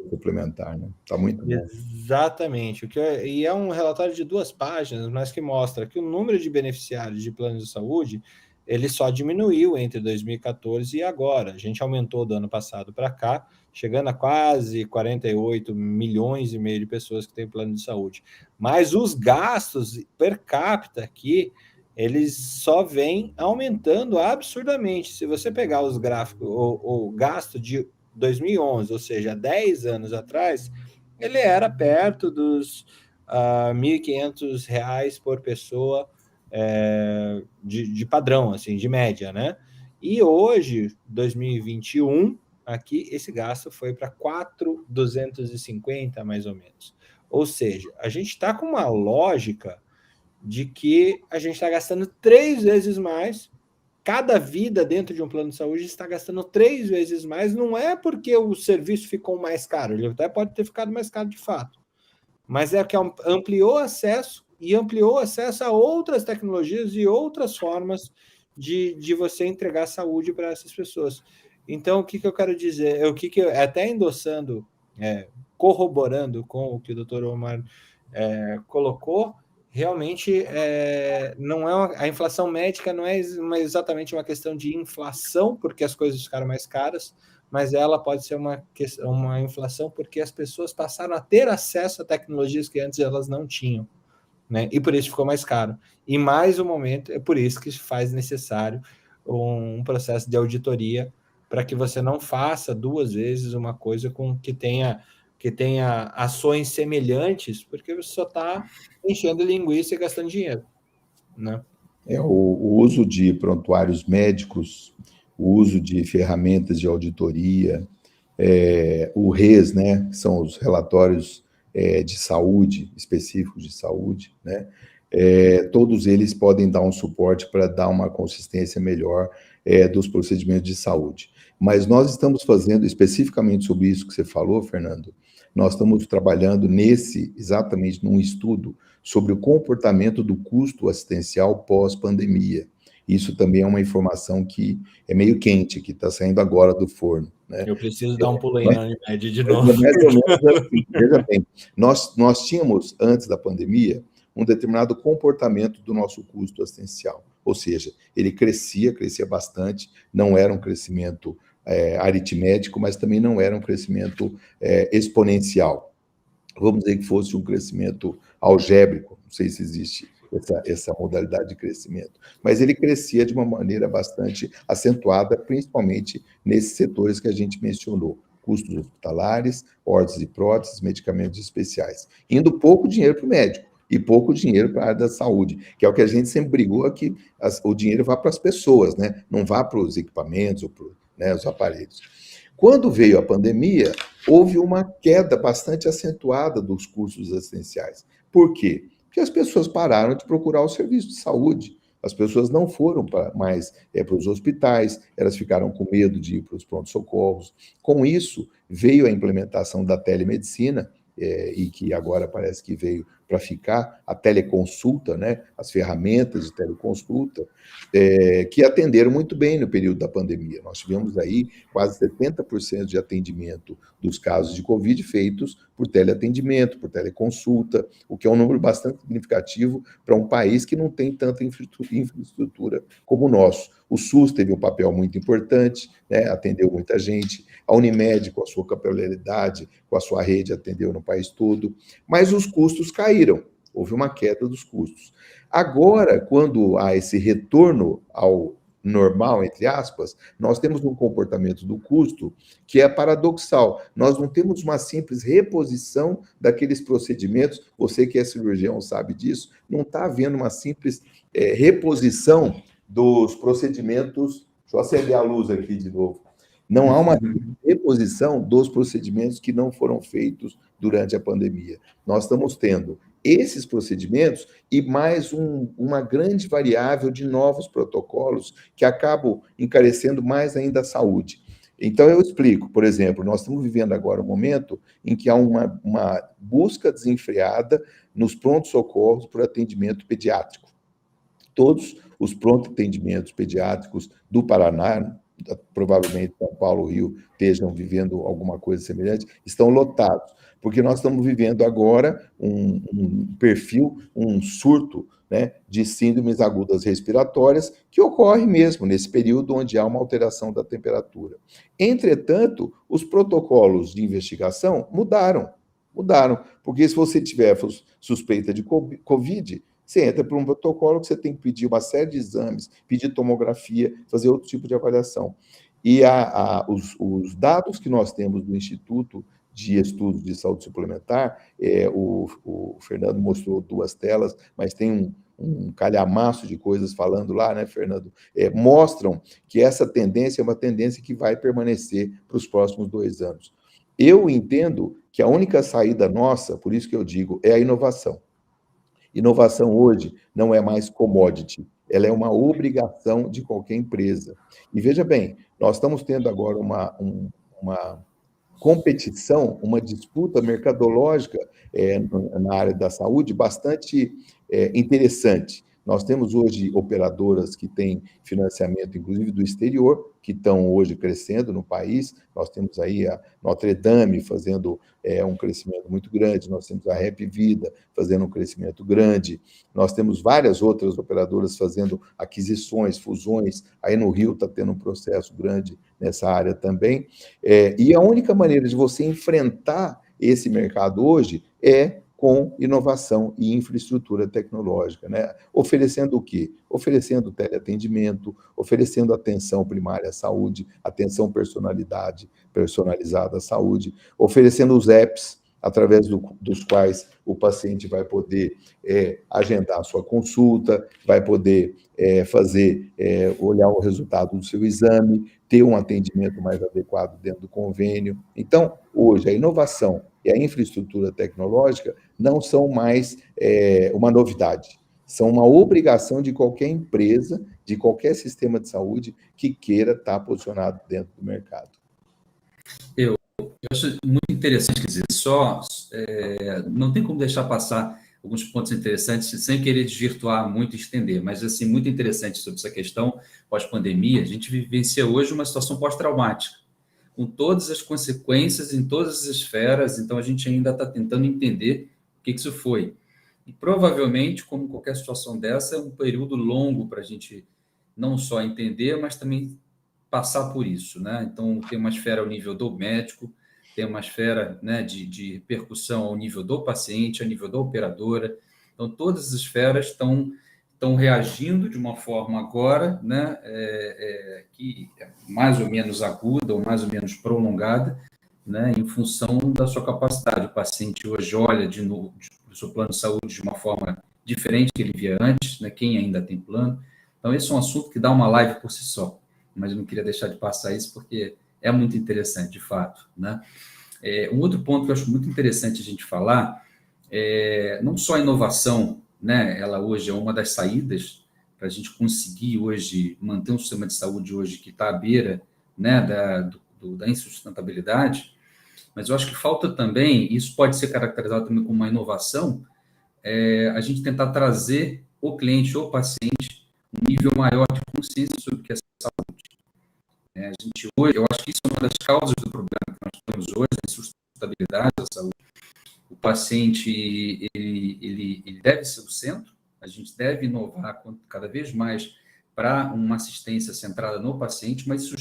suplementar, né? Está muito bom. Exatamente. E é um relatório de 2 páginas, mas que mostra que o número de beneficiários de planos de saúde ele só diminuiu entre 2014 e agora. A gente aumentou do ano passado para cá, chegando a quase 48 milhões e meio de pessoas que têm plano de saúde. Mas os gastos per capita aqui, eles só vêm aumentando absurdamente. Se você pegar os gráficos, o gasto de 2011, ou seja, 10 anos atrás, ele era perto dos R$ 1.500 por pessoa, de padrão, assim, de média, né? E hoje, 2021, aqui, esse gasto foi para 4.250, mais ou menos. Ou seja, a gente está com uma lógica de que a gente está gastando 3 vezes mais. Cada vida dentro de um plano de saúde está gastando 3 vezes mais. Não é porque o serviço ficou mais caro, ele até pode ter ficado mais caro de fato, mas é que ampliou acesso a outras tecnologias e outras formas de você entregar saúde para essas pessoas. Então, o que eu quero dizer? Até endossando corroborando com o que o Dr. Omar colocou, realmente não é a inflação médica não é exatamente uma questão de inflação, porque as coisas ficaram mais caras, mas ela pode ser uma inflação porque as pessoas passaram a ter acesso a tecnologias que antes elas não tinham, né? E por isso ficou mais caro. E mais um momento, é por isso que faz necessário um processo de auditoria, para que você não faça 2 vezes uma coisa que tenha ações semelhantes, porque você só está enchendo linguiça e gastando dinheiro, né? O uso de prontuários médicos, o uso de ferramentas de auditoria, o RES, né, que são os relatórios de saúde, específicos de saúde, né, todos eles podem dar um suporte para dar uma consistência melhor dos procedimentos de saúde. Mas nós estamos fazendo, especificamente sobre isso que você falou, Fernando, nós estamos trabalhando exatamente num estudo sobre o comportamento do custo assistencial pós-pandemia. Isso também é uma informação que é meio quente, que está saindo agora do forno, né? Eu preciso dar um pulo aí na Unimed de novo. Mais ou menos assim, veja bem, nós tínhamos, antes da pandemia, um determinado comportamento do nosso custo assistencial, ou seja, ele crescia bastante, não era um crescimento aritmético, mas também não era um crescimento exponencial. Vamos dizer que fosse um crescimento algébrico, não sei se existe essa modalidade de crescimento, mas ele crescia de uma maneira bastante acentuada, principalmente nesses setores que a gente mencionou, custos hospitalares, órteses e próteses, medicamentos especiais, indo pouco dinheiro para o médico e pouco dinheiro para a área da saúde, que é o que a gente sempre brigou, que o dinheiro vá para as pessoas, né? Não vá para os equipamentos ou para os aparelhos. Quando veio a pandemia, houve uma queda bastante acentuada dos custos assistenciais. Por quê? Porque as pessoas pararam de procurar o serviço de saúde. As pessoas não foram mais para os hospitais, elas ficaram com medo de ir para os pronto-socorros. Com isso, veio a implementação da telemedicina, e que agora parece que veio para ficar, a teleconsulta, né? As ferramentas de teleconsulta, que atenderam muito bem no período da pandemia. Nós tivemos aí quase 70% de atendimento dos casos de Covid feitos por teleatendimento, por teleconsulta, o que é um número bastante significativo para um país que não tem tanta infraestrutura como o nosso. O SUS teve um papel muito importante, né? Atendeu muita gente. A Unimed, com a sua capilaridade, com a sua rede, atendeu no país todo. Mas os custos caíram. Houve uma queda dos custos. Agora, quando há esse retorno ao normal, entre aspas, nós temos um comportamento do custo que é paradoxal. Nós não temos uma simples reposição daqueles procedimentos, você que é cirurgião sabe disso, não está havendo uma simples reposição dos procedimentos. Deixa eu acender a luz aqui de novo. Não há uma reposição dos procedimentos que não foram feitos durante a pandemia. Nós estamos tendo esses procedimentos e mais uma grande variável de novos protocolos que acabam encarecendo mais ainda a saúde. Então, eu explico, por exemplo, nós estamos vivendo agora um momento em que há uma busca desenfreada nos pronto-socorros por atendimento pediátrico. Todos os pronto-atendimentos pediátricos do Paraná, provavelmente São Paulo, Rio, estejam vivendo alguma coisa semelhante, estão lotados, porque nós estamos vivendo agora um perfil, um surto, né, de síndromes agudas respiratórias, que ocorre mesmo nesse período onde há uma alteração da temperatura. Entretanto, os protocolos de investigação mudaram, porque se você tiver suspeita de Covid, você entra por um protocolo que você tem que pedir uma série de exames, pedir tomografia, fazer outro tipo de avaliação. E os dados que nós temos do Instituto de Estudos de Saúde Suplementar, o Fernando mostrou 2 telas, mas tem um calhamaço de coisas falando lá, né, Fernando? Mostram que essa tendência é uma tendência que vai permanecer para os próximos 2 anos. Eu entendo que a única saída nossa, por isso que eu digo, é a inovação. Inovação hoje não é mais commodity, ela é uma obrigação de qualquer empresa. E veja bem, nós estamos tendo agora uma competição, uma disputa mercadológica na área da saúde bastante interessante. Nós temos hoje operadoras que têm financiamento, inclusive do exterior, que estão hoje crescendo no país. Nós temos aí a Notre Dame fazendo um crescimento muito grande, nós temos a Rap Vida fazendo um crescimento grande, nós temos várias outras operadoras fazendo aquisições, fusões, aí no Rio está tendo um processo grande nessa área também. E a única maneira de você enfrentar esse mercado hoje é com inovação e infraestrutura tecnológica, né? Oferecendo o quê? Oferecendo teleatendimento, oferecendo atenção primária à saúde, atenção personalizada à saúde, oferecendo os apps através dos quais o paciente vai poder agendar a sua consulta, vai poder olhar o resultado do seu exame, ter um atendimento mais adequado dentro do convênio. Então, hoje, a inovação e a infraestrutura tecnológica não são mais uma novidade, são uma obrigação de qualquer empresa, de qualquer sistema de saúde que queira estar posicionado dentro do mercado. Eu acho muito interessante, quer dizer, não tem como deixar passar alguns pontos interessantes, sem querer desvirtuar muito e estender, mas, assim, muito interessante sobre essa questão pós-pandemia. A gente vivencia hoje uma situação pós-traumática, com todas as consequências em todas as esferas, então a gente ainda está tentando entender o que isso foi. E provavelmente, como qualquer situação dessa, é um período longo para a gente não só entender, mas também passar por isso, né? Então, tem uma esfera ao nível do médico, tem uma esfera, né, de repercussão ao nível do paciente, ao nível da operadora. Então, todas as esferas estão reagindo de uma forma agora, né, que é mais ou menos aguda ou mais ou menos prolongada, né, em função da sua capacidade. O paciente hoje olha de novo o seu plano de saúde de uma forma diferente que ele via antes, né, quem ainda tem plano. Então, esse é um assunto que dá uma live por si só, mas eu não queria deixar de passar isso porque é muito interessante, de fato, né? Um outro ponto que eu acho muito interessante a gente falar não só a inovação, né? Ela hoje é uma das saídas para a gente conseguir hoje manter um sistema de saúde hoje que está à beira, né, da insustentabilidade, mas eu acho que falta também, isso pode ser caracterizado também como uma inovação, a gente tentar trazer o cliente ou o paciente um nível maior de consciência sobre o que é saúde. A gente hoje, eu acho que isso é uma das causas do problema que nós temos hoje, a insustentabilidade da saúde. O paciente, ele deve ser o centro, a gente deve inovar cada vez mais para uma assistência centrada no paciente, mas isso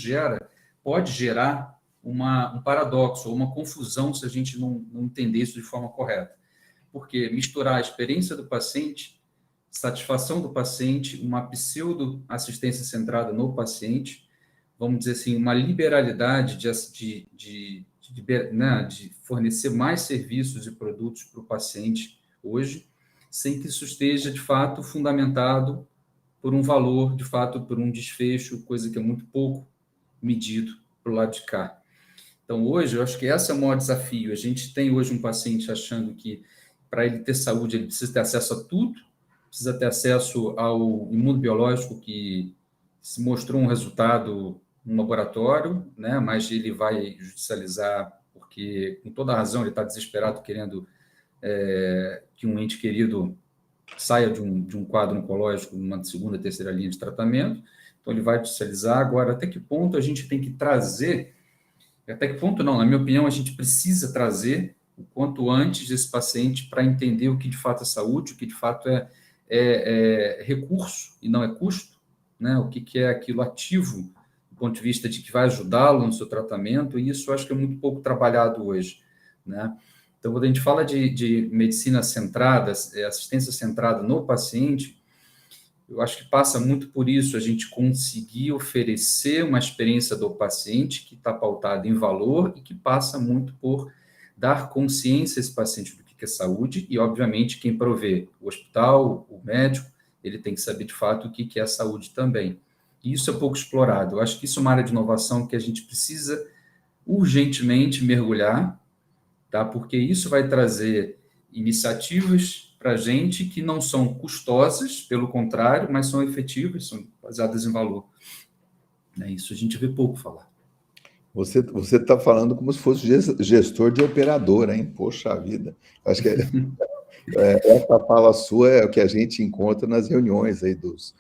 pode gerar um paradoxo ou uma confusão se a gente não entender isso de forma correta. Porque misturar a experiência do paciente, satisfação do paciente, uma pseudo-assistência centrada no paciente, vamos dizer assim, uma liberalidade de fornecer mais serviços e produtos para o paciente hoje, sem que isso esteja, de fato, fundamentado por um valor, de fato, por um desfecho, coisa que é muito pouco medido para o lado de cá. Então, hoje, eu acho que esse é o maior desafio. A gente tem hoje um paciente achando que, para ele ter saúde, ele precisa ter acesso a tudo, precisa ter acesso ao imunobiológico, que se mostrou um resultado no laboratório, né? Mas ele vai judicializar, porque, com toda a razão, ele está desesperado, querendo que um ente querido saia de um quadro oncológico, numa segunda, terceira linha de tratamento. Então, ele vai judicializar. Agora, até que ponto a gente tem que trazer, até que ponto não, na minha opinião, a gente precisa trazer o quanto antes esse paciente para entender o que de fato é saúde, o que de fato é recurso e não é custo, né? O que é aquilo ativo do ponto de vista de que vai ajudá-lo no seu tratamento, e isso eu acho que é muito pouco trabalhado hoje, né? Então, quando a gente fala de medicina centrada, assistência centrada no paciente, eu acho que passa muito por isso, a gente conseguir oferecer uma experiência do paciente que está pautada em valor e que passa muito por dar consciência a esse paciente do que é saúde e, obviamente, quem provê, o hospital, o médico, ele tem que saber, de fato, o que é saúde também. E isso é pouco explorado. Eu acho que isso é uma área de inovação que a gente precisa urgentemente mergulhar, tá? Porque isso vai trazer iniciativas para a gente que não são custosas, pelo contrário, mas são efetivas, são baseadas em valor. Isso a gente vê pouco falar. Você está falando como se fosse gestor de operadora, hein? Poxa vida. Acho que Essa fala sua é o que a gente encontra nas reuniões aí dos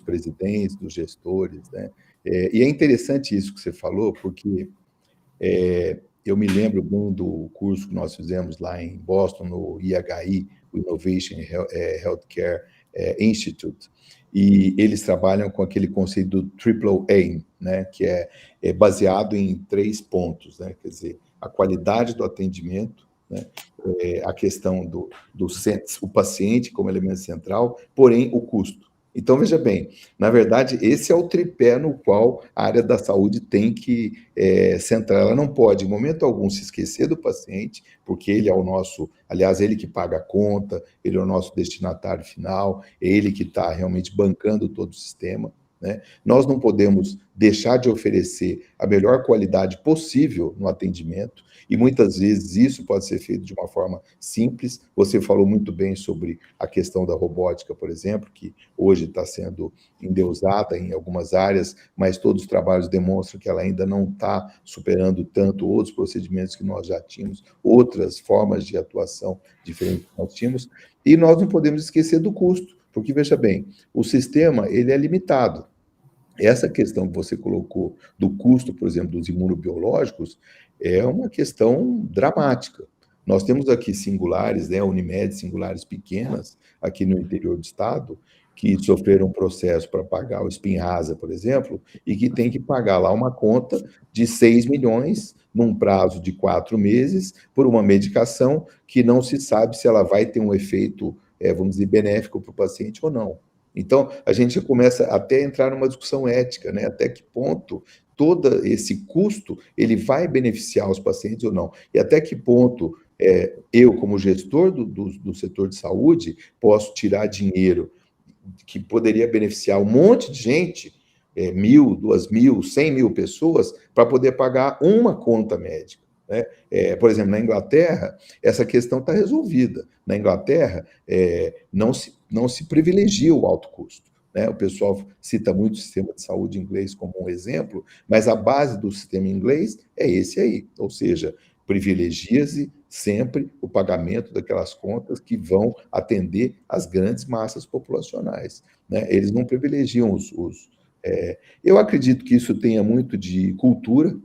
presidentes, dos gestores, né? E é interessante isso que você falou, porque eu me lembro bem do curso que nós fizemos lá em Boston, no IHI, o Innovation Healthcare Institute, e eles trabalham com aquele conceito do Triple Aim, né, que é baseado em 3 pontos, né, quer dizer, a qualidade do atendimento, né, a questão do o paciente como elemento central, porém o custo. Então, veja bem, na verdade, esse é o tripé no qual a área da saúde tem que centrar. Ela não pode, em momento algum, se esquecer do paciente, porque ele é o nosso, aliás, ele que paga a conta, ele é o nosso destinatário final, é ele que está realmente bancando todo o sistema, né? Nós não podemos deixar de oferecer a melhor qualidade possível no atendimento, e muitas vezes isso pode ser feito de uma forma simples. Você falou muito bem sobre a questão da robótica, por exemplo, que hoje está sendo endeusada em algumas áreas, mas todos os trabalhos demonstram que ela ainda não está superando tanto outros procedimentos que nós já tínhamos, outras formas de atuação diferentes que nós tínhamos, e nós não podemos esquecer do custo, porque, veja bem, o sistema ele é limitado. Essa questão que você colocou do custo, por exemplo, dos imunobiológicos, é uma questão dramática. Nós temos aqui singulares, né, Unimed, singulares pequenas, aqui no interior do estado, que sofreram um processo para pagar o Spinraza, por exemplo, e que tem que pagar lá uma conta de 6 milhões num prazo de 4 meses por uma medicação que não se sabe se ela vai ter um efeito, vamos dizer, benéfico para o paciente ou não. Então, a gente começa até a entrar numa discussão ética, né? Até que ponto todo esse custo ele vai beneficiar os pacientes ou não? E até que ponto eu, como gestor do setor de saúde, posso tirar dinheiro que poderia beneficiar um monte de gente, 1.000, 2.000, 100.000 pessoas, para poder pagar uma conta médica, né? Por exemplo, na Inglaterra, essa questão está resolvida. Na Inglaterra, não se privilegia o alto custo, né? O pessoal cita muito o sistema de saúde inglês como um exemplo, mas a base do sistema inglês é esse aí, ou seja, privilegia-se sempre o pagamento daquelas contas que vão atender as grandes massas populacionais, né? Eles não privilegiam eu acredito que isso tenha muito de cultura.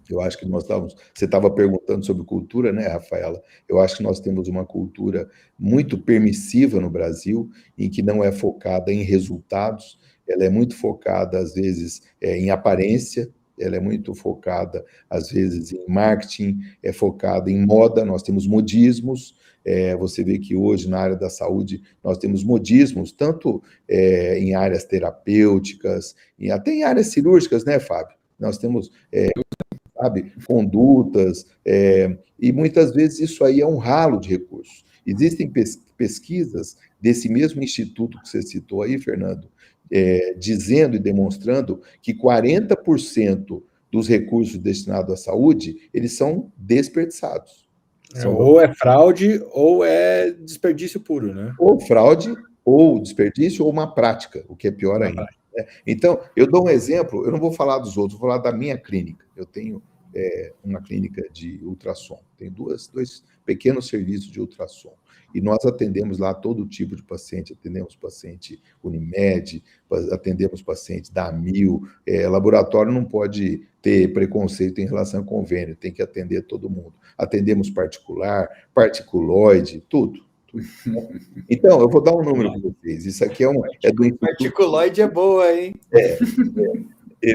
Eu acho que você estava perguntando sobre cultura, né, Rafaela? Eu acho que nós temos uma cultura muito permissiva no Brasil, em que não é focada em resultados, ela é muito focada, às vezes, em aparência, ela é muito focada, às vezes, em marketing, é focada em moda, nós temos modismos. Você vê que hoje, na área da saúde, nós temos modismos, tanto em áreas terapêuticas, e até em áreas cirúrgicas, né, Fábio? Nós temos sabe, condutas, e muitas vezes isso aí é um ralo de recursos. Existem pesquisas desse mesmo instituto que você citou aí, Fernando, dizendo e demonstrando que 40% dos recursos destinados à saúde, eles são desperdiçados. Ou é fraude ou é desperdício puro, né? Ou fraude, ou desperdício, ou uma prática, o que é pior ainda. Então, eu dou um exemplo, eu não vou falar dos outros, vou falar da minha clínica. Eu tenho uma clínica de ultrassom, tem dois pequenos serviços de ultrassom, e nós atendemos lá todo tipo de paciente, atendemos paciente Unimed, atendemos paciente da Amil, laboratório não pode ter preconceito em relação ao convênio, tem que atender todo mundo. Atendemos particular, particuloide, tudo. Então, eu vou dar um número para vocês. Isso aqui do Instituto... Particuloide é boa, hein?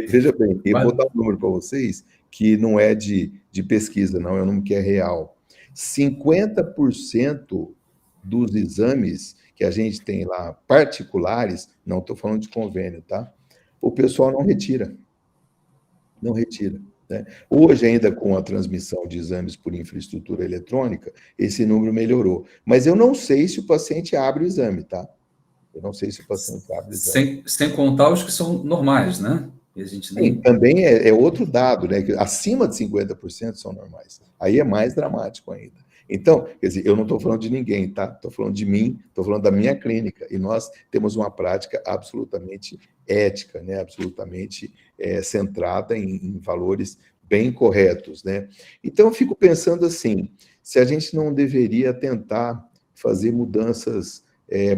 Veja bem, eu vou dar um número para vocês que não é de pesquisa, não, é um número que é real. 50% dos exames que a gente tem lá, particulares, não estou falando de convênio, tá? O pessoal não retira. Não retira. Né? Hoje, ainda com a transmissão de exames por infraestrutura eletrônica, esse número melhorou. Mas eu não sei se o paciente abre o exame, tá? Eu não sei se o paciente abre o exame. Sem contar os que são normais, né? E a gente nem... Sim, também é outro dado, né? Que acima de 50% são normais. Aí é mais dramático ainda. Então, quer dizer, eu não estou falando de ninguém, tá? Estou falando de mim, estou falando da minha clínica. E nós temos uma prática absolutamente ética, né? Absolutamente centrada em valores bem corretos, né? Então, eu fico pensando assim, se a gente não deveria tentar fazer mudanças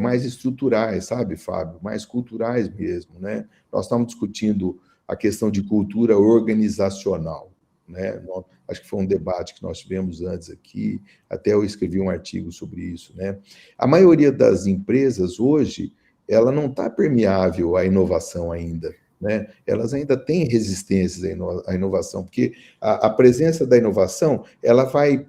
mais estruturais, sabe, Fábio? Mais culturais mesmo, né? Nós estamos discutindo a questão de cultura organizacional, né? Acho que foi um debate que nós tivemos antes aqui, até eu escrevi um artigo sobre isso, né? A maioria das empresas hoje, ela não está permeável à inovação ainda, né? Elas ainda têm resistências à inovação, porque a presença da inovação, ela vai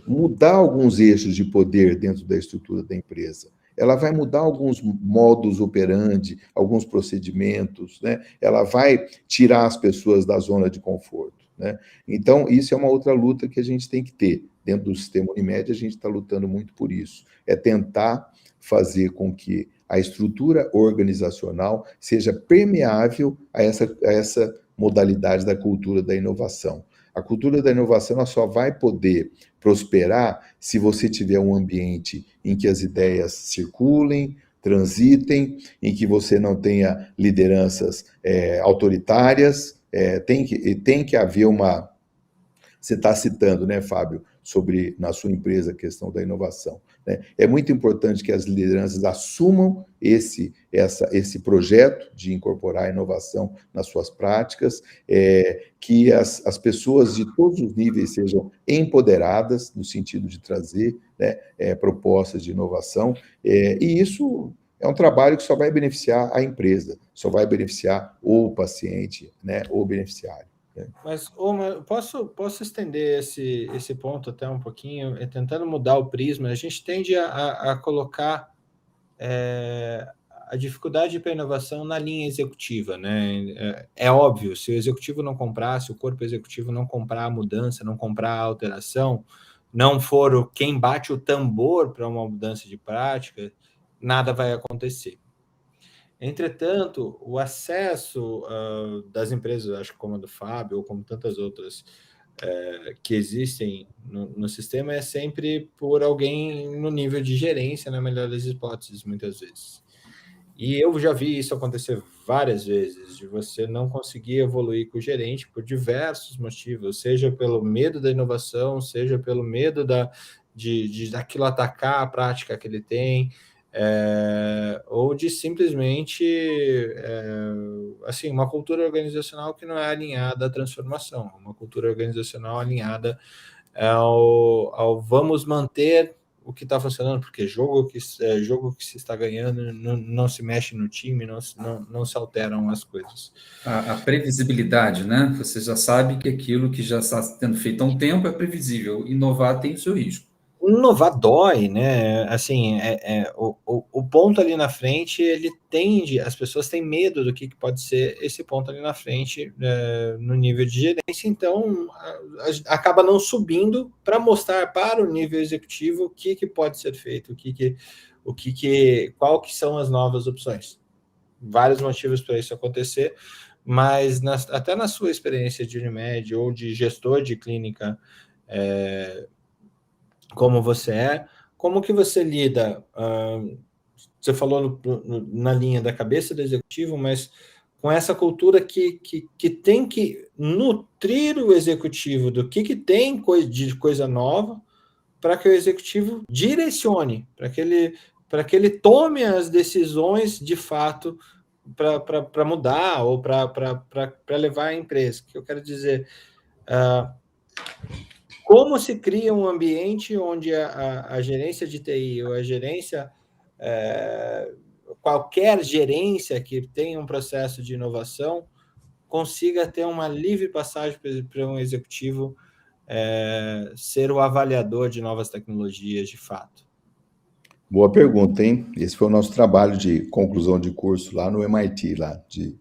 mudar alguns eixos de poder dentro da estrutura da empresa. Ela vai mudar alguns modus operandi, alguns procedimentos, né? Ela vai tirar as pessoas da zona de conforto, né? Então, isso é uma outra luta que a gente tem que ter. Dentro do sistema Unimed, a gente está lutando muito por isso. É tentar fazer com que a estrutura organizacional seja permeável a essa modalidade da cultura da inovação. A cultura da inovação ela só vai poder prosperar se você tiver um ambiente em que as ideias circulem, transitem, em que você não tenha lideranças autoritárias, tem que haver uma... Você está citando, né, Fábio, sobre, na sua empresa, a questão da inovação, né? É muito importante que as lideranças assumam esse projeto de incorporar a inovação nas suas práticas, que as pessoas de todos os níveis sejam empoderadas, no sentido de trazer, né, propostas de inovação, e isso é um trabalho que só vai beneficiar a empresa, só vai beneficiar o paciente, né, o beneficiário. Mas posso estender esse ponto até um pouquinho, tentando mudar o prisma. A gente tende a colocar a dificuldade para a inovação na linha executiva, né? É óbvio, se o executivo não comprar, se o corpo executivo não comprar a mudança, não comprar a alteração, não for quem bate o tambor para uma mudança de prática, nada vai acontecer. Entretanto, o acesso das empresas, acho que como a do Fábio, ou como tantas outras que existem no sistema, é sempre por alguém no nível de gerência, na melhor das hipóteses, muitas vezes. E eu já vi isso acontecer várias vezes, de você não conseguir evoluir com o gerente por diversos motivos, seja pelo medo da inovação, seja pelo medo daquilo atacar a prática que ele tem, ou de simplesmente assim, uma cultura organizacional que não é alinhada à transformação, uma cultura organizacional alinhada ao vamos manter o que está funcionando, porque jogo que se está ganhando não se mexe no time, não se alteram as coisas. A previsibilidade, né? Você já sabe que aquilo que já está sendo feito há um tempo é previsível. Inovar tem o seu risco. Inovar dói, né? Assim, o ponto ali na frente, ele tende, as pessoas têm medo do que pode ser esse ponto ali na frente no nível de gerência, então acaba não subindo para mostrar para o nível executivo o que pode ser feito, qual que são as novas opções. Vários motivos para isso acontecer, mas até na sua experiência de Unimed ou de gestor de clínica, como você como que você lida? Você falou na linha da cabeça do executivo, mas com essa cultura que tem que nutrir o executivo do que tem de coisa nova, para que o executivo direcione, para que ele tome as decisões de fato para mudar ou para levar a empresa. O que eu quero dizer, como se cria um ambiente onde a gerência de TI ou a gerência, qualquer gerência que tenha um processo de inovação, consiga ter uma livre passagem para um executivo ser o avaliador de novas tecnologias de fato? Boa pergunta, hein? Esse foi o nosso trabalho de conclusão de curso lá no MIT, lá de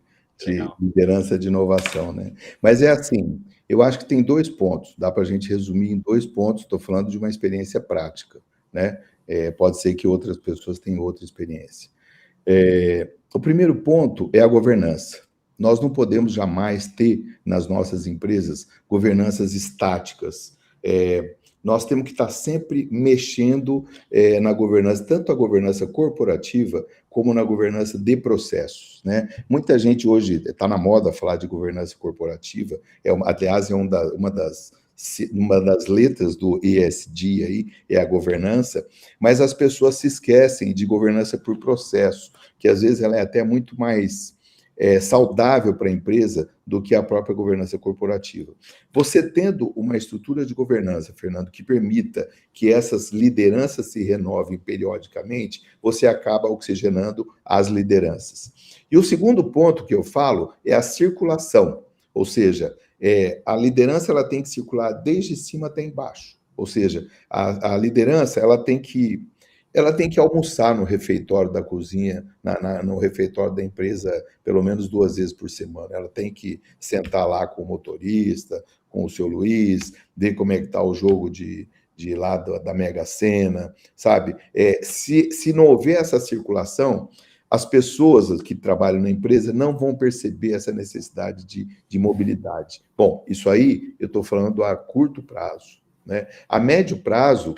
liderança de inovação, né? Mas é assim, eu acho que tem 2 pontos, dá para a gente resumir em 2 pontos, estou falando de uma experiência prática, né? Pode ser que outras pessoas tenham outra experiência. O primeiro ponto é a governança. Nós não podemos jamais ter nas nossas empresas governanças estáticas. Nós temos que estar sempre mexendo na governança, tanto a governança corporativa como na governança de processos, né? Muita gente hoje está na moda falar de governança corporativa, aliás, é uma das uma das letras do ESG aí é a governança, mas as pessoas se esquecem de governança por processo, que às vezes ela é até muito mais saudável para a empresa do que a própria governança corporativa. Você tendo uma estrutura de governança, Fernando, que permita que essas lideranças se renovem periodicamente, você acaba oxigenando as lideranças. E o segundo ponto que eu falo é a circulação, ou seja, a liderança ela tem que circular desde cima até embaixo, ou seja, a liderança ela tem que almoçar no refeitório da cozinha, no refeitório da empresa, pelo menos 2 vezes por semana. Ela tem que sentar lá com o motorista, com o seu Luiz, ver como é que está o jogo de lá da Mega Sena, sabe? Se não houver essa circulação, as pessoas que trabalham na empresa não vão perceber essa necessidade de mobilidade. Bom, isso aí eu estou falando a curto prazo, né? A médio prazo,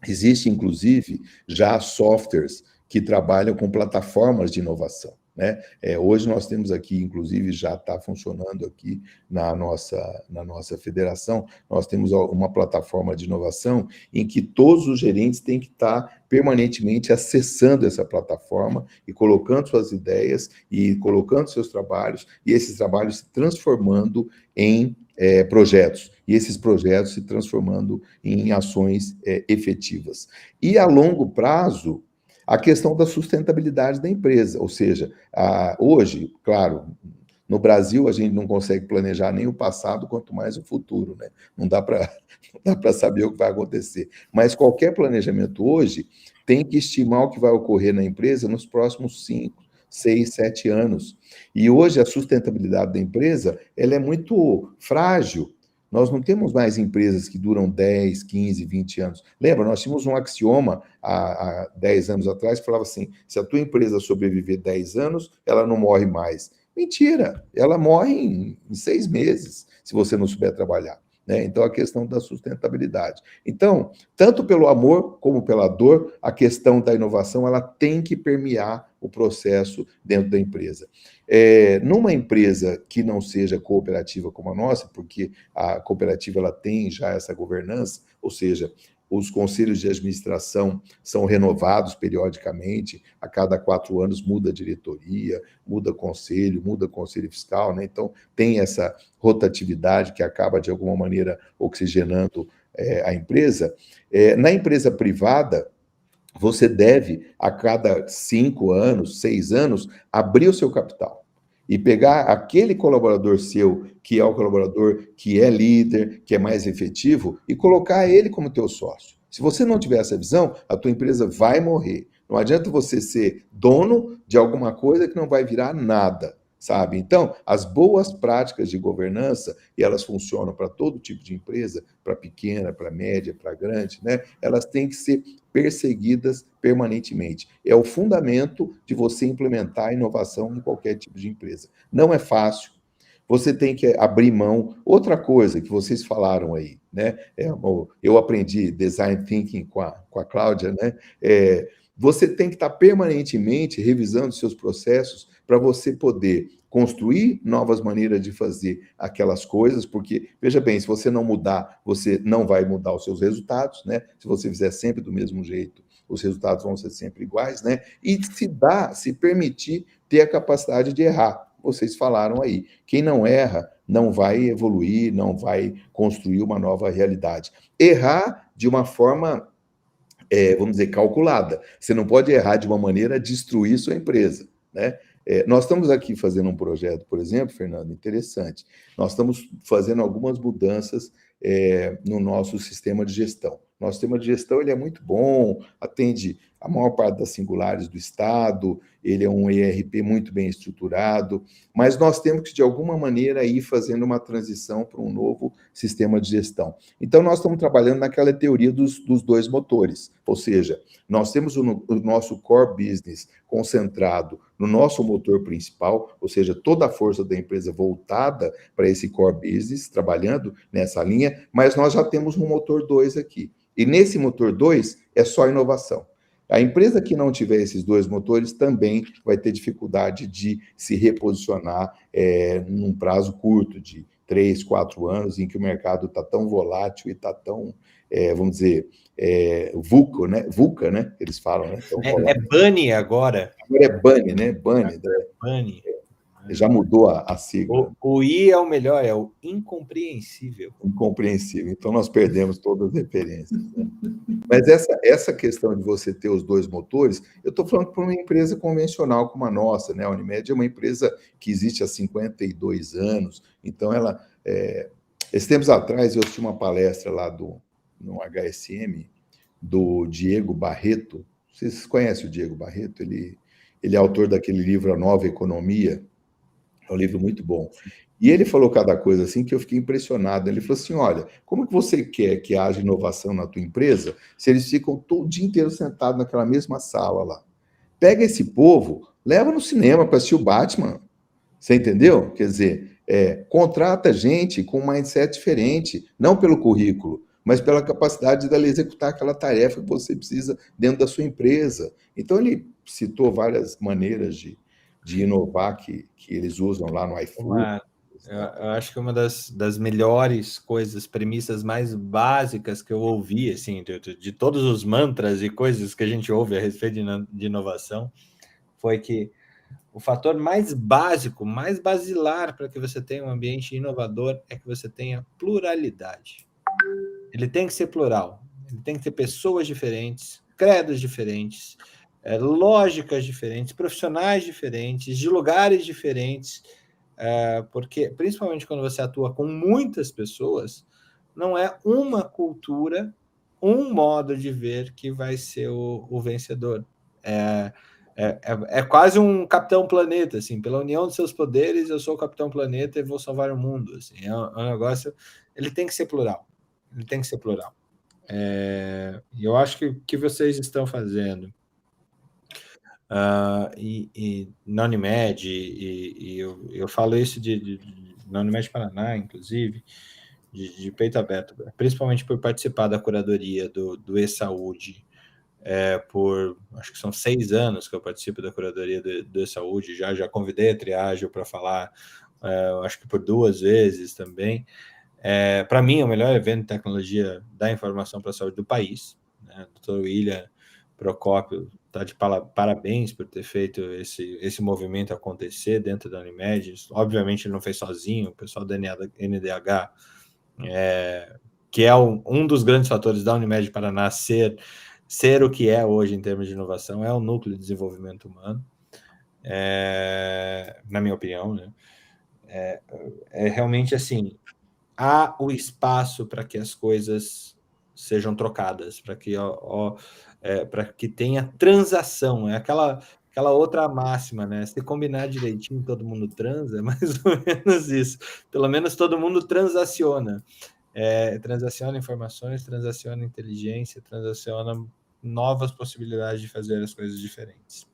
existe, inclusive, já softwares que trabalham com plataformas de inovação, né? Hoje nós temos aqui, inclusive, já está funcionando aqui na nossa federação, nós temos uma plataforma de inovação em que todos os gerentes têm que estar permanentemente acessando essa plataforma e colocando suas ideias e colocando seus trabalhos, e esses trabalhos se transformando em projetos, e esses projetos se transformando em ações efetivas. E a longo prazo, a questão da sustentabilidade da empresa, ou seja, hoje, claro, no Brasil a gente não consegue planejar nem o passado, quanto mais o futuro, né? Não dá para saber o que vai acontecer. Mas qualquer planejamento hoje tem que estimar o que vai ocorrer na empresa nos próximos 5, 6, 7 anos. E hoje a sustentabilidade da empresa ela é muito frágil. Nós não temos mais empresas que duram 10, 15, 20 anos. Lembra, nós tínhamos um axioma há 10 anos atrás que falava assim, se a tua empresa sobreviver 10 anos, ela não morre mais. Mentira, ela morre em 6 meses, se você não souber trabalhar, né? Então, a questão da sustentabilidade. Então, tanto pelo amor como pela dor, a questão da inovação ela tem que permear o processo dentro da empresa. Numa empresa que não seja cooperativa como a nossa, porque a cooperativa ela tem já essa governança, ou seja, os conselhos de administração são renovados periodicamente, a cada 4 anos muda a diretoria, muda conselho fiscal, né? Então tem essa rotatividade que acaba, de alguma maneira, oxigenando a empresa. Na empresa privada, você deve, a cada 5 anos, 6 anos, abrir o seu capital e pegar aquele colaborador seu, que é o colaborador que é líder, que é mais efetivo, e colocar ele como teu sócio. Se você não tiver essa visão, a tua empresa vai morrer. Não adianta você ser dono de alguma coisa que não vai virar nada, sabe? Então, as boas práticas de governança, e elas funcionam para todo tipo de empresa, para pequena, para média, para grande, né? Elas têm que ser perseguidas permanentemente. É o fundamento de você implementar a inovação em qualquer tipo de empresa. Não é fácil. Você tem que abrir mão. Outra coisa que vocês falaram aí, né? Eu aprendi design thinking com a Cláudia, né? Você tem que estar permanentemente revisando seus processos para você poder construir novas maneiras de fazer aquelas coisas, porque, veja bem, se você não mudar, você não vai mudar os seus resultados, né? Se você fizer sempre do mesmo jeito, os resultados vão ser sempre iguais, né? E se permitir ter a capacidade de errar. Vocês falaram aí, quem não erra não vai evoluir, não vai construir uma nova realidade. Errar de uma forma, vamos dizer, calculada. Você não pode errar de uma maneira a destruir sua empresa, né? Nós estamos aqui fazendo um projeto, por exemplo, Fernando, interessante. Nós estamos fazendo algumas mudanças no nosso sistema de gestão. Nosso sistema de gestão ele é muito bom, atende a maior parte das singulares do Estado, ele é um ERP muito bem estruturado, mas nós temos que, de alguma maneira, ir fazendo uma transição para um novo sistema de gestão. Então, nós estamos trabalhando naquela teoria dos 2 motores, ou seja, nós temos o nosso core business concentrado no nosso motor principal, ou seja, toda a força da empresa voltada para esse core business, trabalhando nessa linha, mas nós já temos um motor 2 aqui. E nesse motor 2 é só inovação. A empresa que não tiver esses 2 motores também vai ter dificuldade de se reposicionar num prazo curto, de 3, 4 anos, em que o mercado está tão volátil e está tão, vamos dizer, VUCA, né? Eles falam, né? É Bunny agora. Agora é Bunny, né? Bunny. Bunny. Já mudou a sigla. O I é o melhor, é o incompreensível. Incompreensível. Então, nós perdemos todas as referências. Né? Mas essa questão de você ter os dois motores, eu estou falando para uma empresa convencional como a nossa, né? A Unimed é uma empresa que existe há 52 anos, então ela... esses tempos atrás, eu assisti uma palestra lá no HSM, do Diego Barreto. Vocês conhecem o Diego Barreto? Ele é autor daquele livro A Nova Economia. É um livro muito bom. E ele falou cada coisa assim que eu fiquei impressionado. Ele falou assim, olha, como que você quer que haja inovação na tua empresa se eles ficam todo o dia inteiro sentados naquela mesma sala lá? Pega esse povo, leva no cinema para assistir o Batman. Você entendeu? Quer dizer, contrata gente com um mindset diferente, não pelo currículo, mas pela capacidade dela executar aquela tarefa que você precisa dentro da sua empresa. Então, ele citou várias maneiras de inovar que eles usam lá no iFood. Eu acho que uma das melhores coisas, premissas mais básicas que eu ouvi, assim, de todos os mantras e coisas que a gente ouve a respeito de inovação, foi que o fator mais básico, mais basilar para que você tenha um ambiente inovador é que você tenha pluralidade. Ele tem que ser plural, ele tem que ter pessoas diferentes, credos diferentes, lógicas diferentes, profissionais diferentes, de lugares diferentes, porque, principalmente quando você atua com muitas pessoas, não é uma cultura, um modo de ver que vai ser o vencedor. É quase um Capitão Planeta, assim, pela união dos seus poderes, eu sou o Capitão Planeta e vou salvar o mundo. Assim, é um negócio, ele tem que ser plural. Ele tem que ser plural. E eu acho que o que vocês estão fazendo e na Unimed, e eu falo isso na Unimed Paraná, inclusive, de peito aberto, principalmente por participar da curadoria do e-saúde, acho que são 6 anos que eu participo da curadoria do e-saúde, já convidei a Triageo para falar, acho que por 2 vezes também. Para mim, é o melhor evento de tecnologia da informação para a saúde do país, né? O Dr. William Procópio está de parabéns por ter feito esse movimento acontecer dentro da Unimed. Obviamente, ele não fez sozinho, o pessoal da NDH, que é um dos grandes fatores da Unimed Paraná ser o que é hoje em termos de inovação, é o núcleo de desenvolvimento humano, na minha opinião, né? Realmente assim, há o espaço para que as coisas sejam trocadas, para que tenha transação, é aquela outra máxima, né? Se combinar direitinho, todo mundo transa, é mais ou menos isso. Pelo menos todo mundo transaciona. Transaciona informações, transaciona inteligência, transaciona novas possibilidades de fazer as coisas diferentes.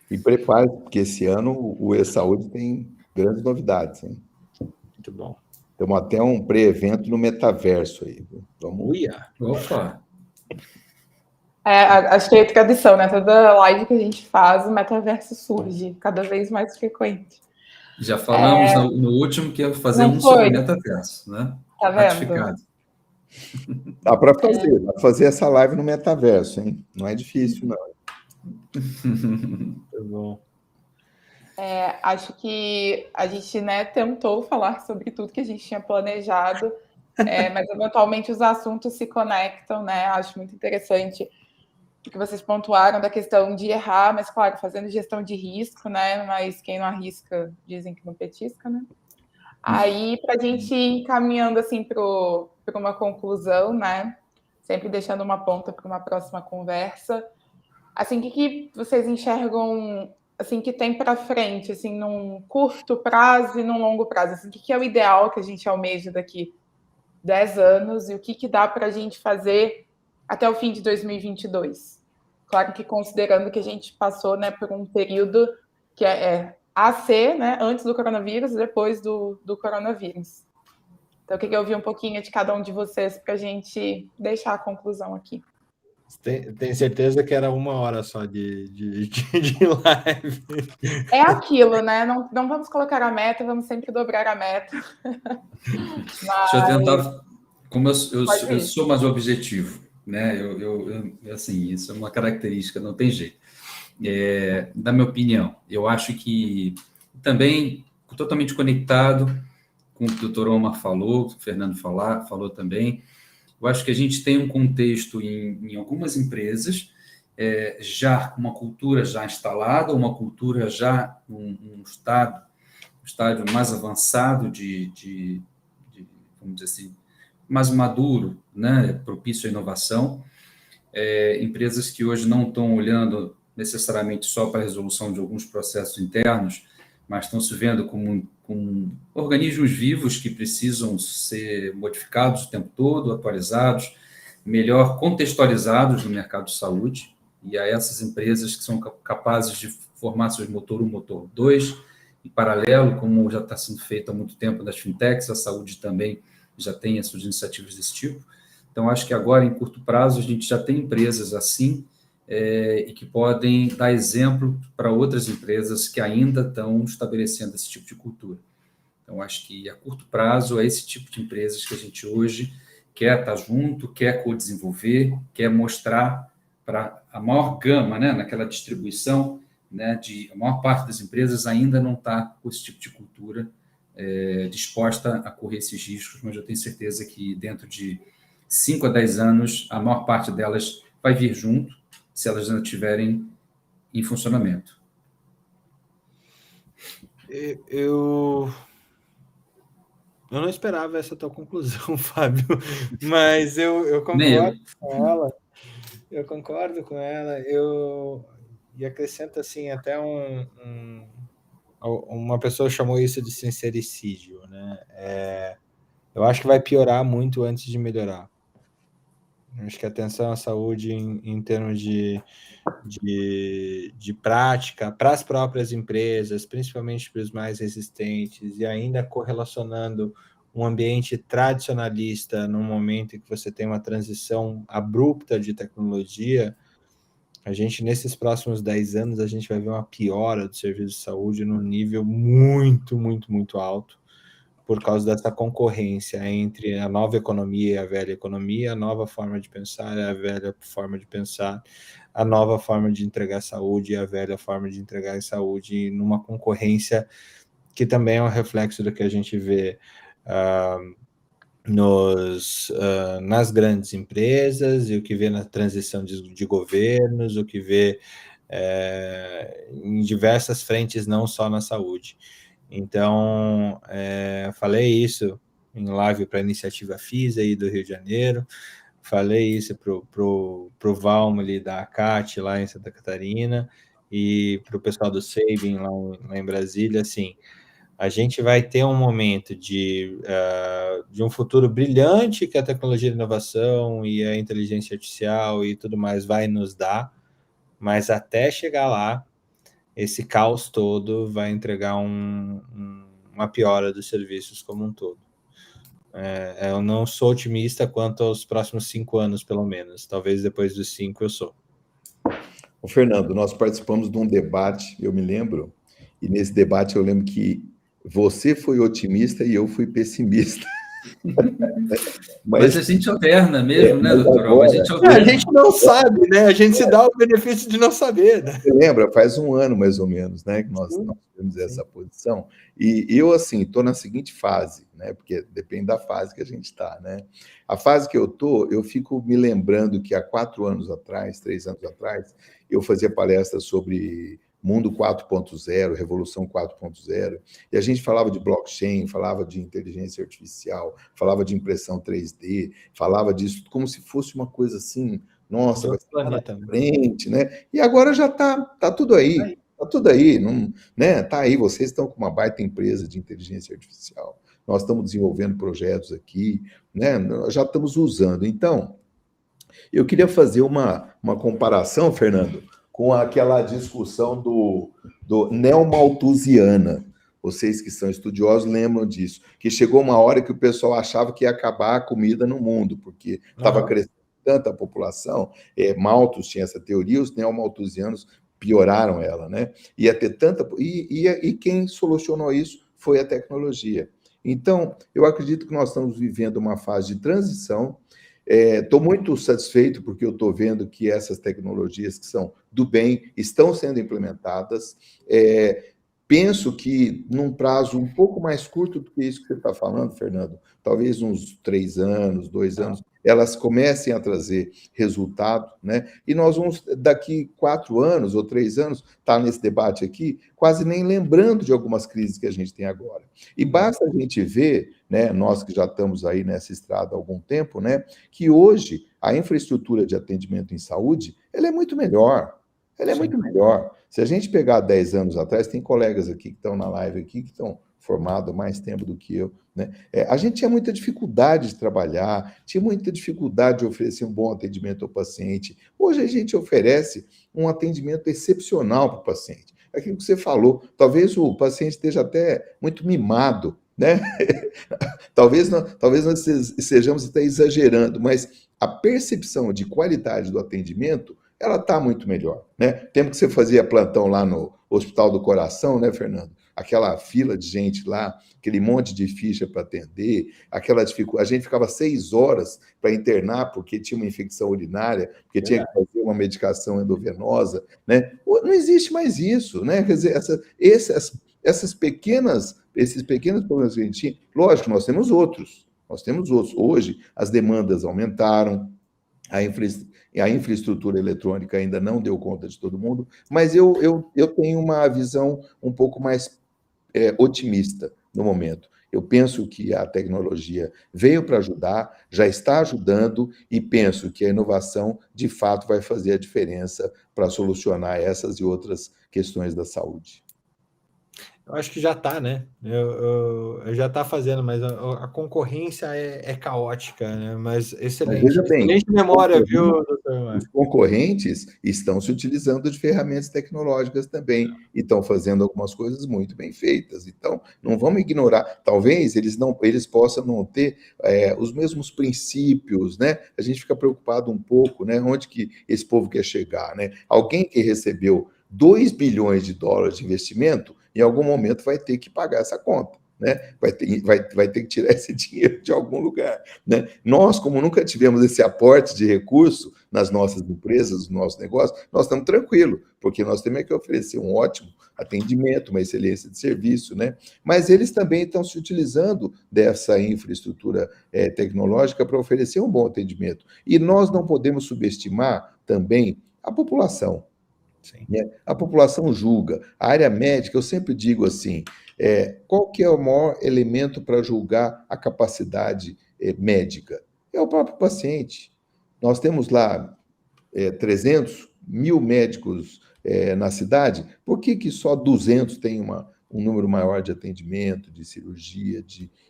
E prepare, porque esse ano o e-saúde tem grandes novidades, hein? Muito bom. Temos até um pré-evento no metaverso aí. Vamos. Opa! Acho que é tradição, né? Toda live que a gente faz, o metaverso surge cada vez mais frequente. Já falamos no último que ia fazer sobre metaverso, né? Tá vendo? Ratificado. Dá para fazer essa live no metaverso, hein? Não é difícil, não. Muito bom. Acho que a gente, né, tentou falar sobre tudo que a gente tinha planejado, mas eventualmente os assuntos se conectam, né? Acho muito interessante o que vocês pontuaram da questão de errar, mas, claro, fazendo gestão de risco, né? Mas quem não arrisca, dizem que não petisca, né? Aí, para a gente ir caminhando, assim, para uma conclusão, né? Sempre deixando uma ponta para uma próxima conversa. Assim, o que vocês enxergam, assim, que tem para frente, assim, num curto prazo e num longo prazo? Assim, o que é o ideal que a gente almeja daqui 10 anos e o que dá para a gente fazer até o fim de 2022. Claro que considerando que a gente passou, né, por um período que é AC, né, antes do coronavírus e depois do coronavírus. Então, eu queria ouvir um pouquinho de cada um de vocês para a gente deixar a conclusão aqui. Tem certeza que era 1 hora só de live? É aquilo, né? Não vamos colocar a meta, vamos sempre dobrar a meta. Deixa eu tentar, como eu sou mais objetivo, né? Assim, isso é uma característica, não tem jeito. Da minha opinião, eu acho que também totalmente conectado com o que o Dr. Omar falou, o Fernando falou também. Eu acho que a gente tem um contexto em algumas empresas já com uma cultura já instalada, uma cultura já um estádio mais avançado de, vamos dizer assim, mais maduro, né, propício à inovação. Empresas que hoje não estão olhando necessariamente só para a resolução de alguns processos internos, mas estão se vendo como organismos vivos que precisam ser modificados o tempo todo, atualizados, melhor contextualizados no mercado de saúde, e a essas empresas que são capazes de formar seus motor 1, motor 2, em paralelo, como já está sendo feito há muito tempo nas fintechs, a saúde também já tem as suas iniciativas desse tipo. Então, acho que agora, em curto prazo, a gente já tem empresas assim, e que podem dar exemplo para outras empresas que ainda estão estabelecendo esse tipo de cultura. Então, acho que a curto prazo é esse tipo de empresas que a gente hoje quer estar junto, quer co-desenvolver, quer mostrar para a maior gama, né, naquela distribuição, né, a maior parte das empresas ainda não está com esse tipo de cultura disposta a correr esses riscos, mas eu tenho certeza que dentro de 5 a 10 anos, a maior parte delas vai vir junto, se elas não estiverem em funcionamento. Eu não esperava essa tua conclusão, Fábio, mas eu concordo com ela. Eu concordo com ela. E acrescento assim, até uma pessoa chamou isso de sincericídio, né? Eu acho que vai piorar muito antes de melhorar. Eu acho que a atenção à saúde em termos de prática para as próprias empresas, principalmente para os mais resistentes, e ainda correlacionando um ambiente tradicionalista num momento em que você tem uma transição abrupta de tecnologia, a gente, nesses próximos 10 anos, a gente vai ver uma piora do serviço de saúde num nível muito, muito, muito alto, por causa dessa concorrência entre a nova economia e a velha economia, a nova forma de pensar e a velha forma de pensar, a nova forma de entregar saúde e a velha forma de entregar saúde, numa concorrência que também é um reflexo do que a gente vê nas grandes empresas, e o que vê na transição de governos, o que vê em diversas frentes, não só na saúde. Então, falei isso em live para a Iniciativa FIS aí do Rio de Janeiro, falei isso pro Valmo ali da ACAT lá em Santa Catarina, e para o pessoal do Sabin lá em Brasília, assim, a gente vai ter um momento de um futuro brilhante que a tecnologia de inovação e a inteligência artificial e tudo mais vai nos dar, mas até chegar lá, esse caos todo vai entregar uma piora dos serviços como um todo. Eu não sou otimista quanto aos próximos 5 anos, pelo menos. Talvez depois dos 5 eu sou. Ô, Fernando, nós participamos de um debate, eu me lembro, e nesse debate eu lembro que você foi otimista e eu fui pessimista. Mas a gente alterna mesmo, né, doutor? Agora, a gente não sabe, né? A gente se dá o benefício de não saber, né? Você lembra? Faz 1 ano, mais ou menos, né, que nós temos essa posição. E eu, assim, estou na seguinte fase, né? Porque depende da fase que a gente está, né? A fase que eu estou, eu fico me lembrando que há 4 anos atrás, 3 anos atrás, eu fazia palestras sobre Mundo 4.0, Revolução 4.0, e a gente falava de blockchain, falava de inteligência artificial, falava de impressão 3D, falava disso como se fosse uma coisa assim, nossa, vai estar na frente, né? E agora já tá tudo aí, não, né? Tá aí, vocês estão com uma baita empresa de inteligência artificial, nós estamos desenvolvendo projetos aqui, né? Nós já estamos usando. Então, eu queria fazer uma comparação, Fernando, com aquela discussão do neomalthusiana. Vocês que são estudiosos lembram disso, que chegou uma hora que o pessoal achava que ia acabar a comida no mundo, porque estava crescendo tanta população, Malthus tinha essa teoria, os neomalthusianos pioraram ela, né? Ia ter tanta... E quem solucionou isso foi a tecnologia. Então, eu acredito que nós estamos vivendo uma fase de transição. Estou muito satisfeito porque eu estou vendo que essas tecnologias que são do bem estão sendo implementadas. Penso que num prazo um pouco mais curto do que isso que você está falando, Fernando, talvez uns 3 anos, 2 anos, elas comecem a trazer resultado, né? E nós vamos, daqui 4 anos ou 3 anos, estar nesse debate aqui, quase nem lembrando de algumas crises que a gente tem agora. E basta a gente ver, né, nós que já estamos aí nessa estrada há algum tempo, né, que hoje a infraestrutura de atendimento em saúde, ela é muito melhor. Ela é muito melhor. Se a gente pegar 10 anos atrás, tem colegas aqui que estão na live aqui, que estão formados há mais tempo do que eu, né? A gente tinha muita dificuldade de trabalhar, tinha muita dificuldade de oferecer um bom atendimento ao paciente. Hoje a gente oferece um atendimento excepcional para o paciente. Aquilo que você falou, talvez o paciente esteja até muito mimado, né? talvez nós sejamos até exagerando, mas a percepção de qualidade do atendimento ela está muito melhor, né? Tempo que você fazia plantão lá no Hospital do Coração, né, Fernando? Aquela fila de gente lá, aquele monte de ficha para atender, aquela dificuldade. A gente ficava 6 horas para internar porque tinha uma infecção urinária, porque tinha que fazer uma medicação endovenosa, né? Não existe mais isso, né? Quer dizer, esses pequenos problemas que a gente tinha, lógico, nós temos outros. Hoje, as demandas aumentaram, a infraestrutura eletrônica ainda não deu conta de todo mundo, mas eu tenho uma visão um pouco mais otimista no momento. Eu penso que a tecnologia veio para ajudar, já está ajudando, e penso que a inovação, de fato, vai fazer a diferença para solucionar essas e outras questões da saúde. Eu acho que já está, né? Eu já está fazendo, mas a concorrência é caótica, né? Mas excelente. Mas veja bem, excelente memória, viu, doutor Marcos? Os concorrentes estão se utilizando de ferramentas tecnológicas também e estão fazendo algumas coisas muito bem feitas. Então, não vamos ignorar. Talvez eles possam não ter os mesmos princípios, né? A gente fica preocupado um pouco, né? Onde que esse povo quer chegar, né? Alguém que recebeu $2 bilhões de investimento, em algum momento vai ter que pagar essa conta, né? Vai ter que tirar esse dinheiro de algum lugar, né? Nós, como nunca tivemos esse aporte de recurso nas nossas empresas, nos nossos negócios, nós estamos tranquilos, porque nós temos que oferecer um ótimo atendimento, uma excelência de serviço, né? Mas eles também estão se utilizando dessa infraestrutura tecnológica para oferecer um bom atendimento. E nós não podemos subestimar também a população. Sim. A população julga. A área médica, eu sempre digo assim, qual que é o maior elemento para julgar a capacidade médica? É o próprio paciente. Nós temos lá 300 mil médicos na cidade, por que só 200 têm um número maior de atendimento, de cirurgia,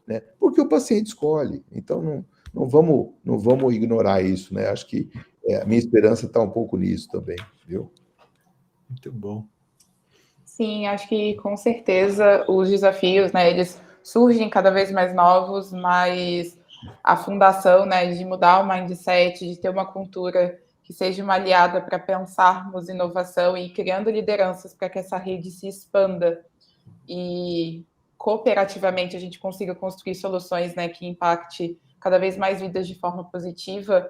né? Porque o paciente escolhe. Então, não vamos ignorar isso, né? Acho que a minha esperança está um pouco nisso também, viu? Muito bom. Sim, acho que com certeza os desafios, né, eles surgem cada vez mais novos, mas a fundação, né, de mudar o mindset, de ter uma cultura que seja uma aliada para pensarmos inovação e criando lideranças para que essa rede se expanda e cooperativamente a gente consiga construir soluções, né, que impacte cada vez mais vidas de forma positiva.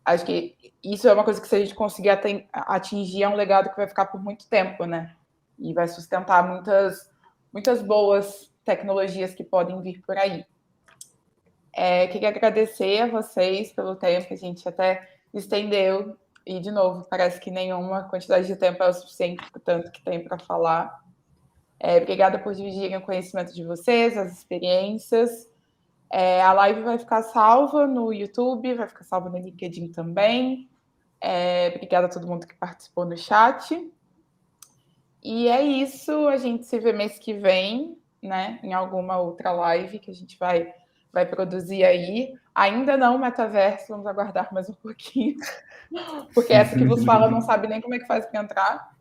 Acho que isso é uma coisa que, se a gente conseguir atingir, é um legado que vai ficar por muito tempo, né? E vai sustentar muitas boas tecnologias que podem vir por aí. Queria agradecer a vocês pelo tempo, que a gente até estendeu. E, de novo, parece que nenhuma quantidade de tempo é o suficiente por tanto que tem para falar. Obrigada por dividirem o conhecimento de vocês, as experiências. A live vai ficar salva no YouTube, vai ficar salva no LinkedIn também. Obrigada a todo mundo que participou no chat. E é isso, a gente se vê mês que vem, né, em alguma outra live que a gente vai produzir aí. Ainda não metaverso, vamos aguardar mais um pouquinho, porque essa que vos fala não sabe nem como é que faz para entrar.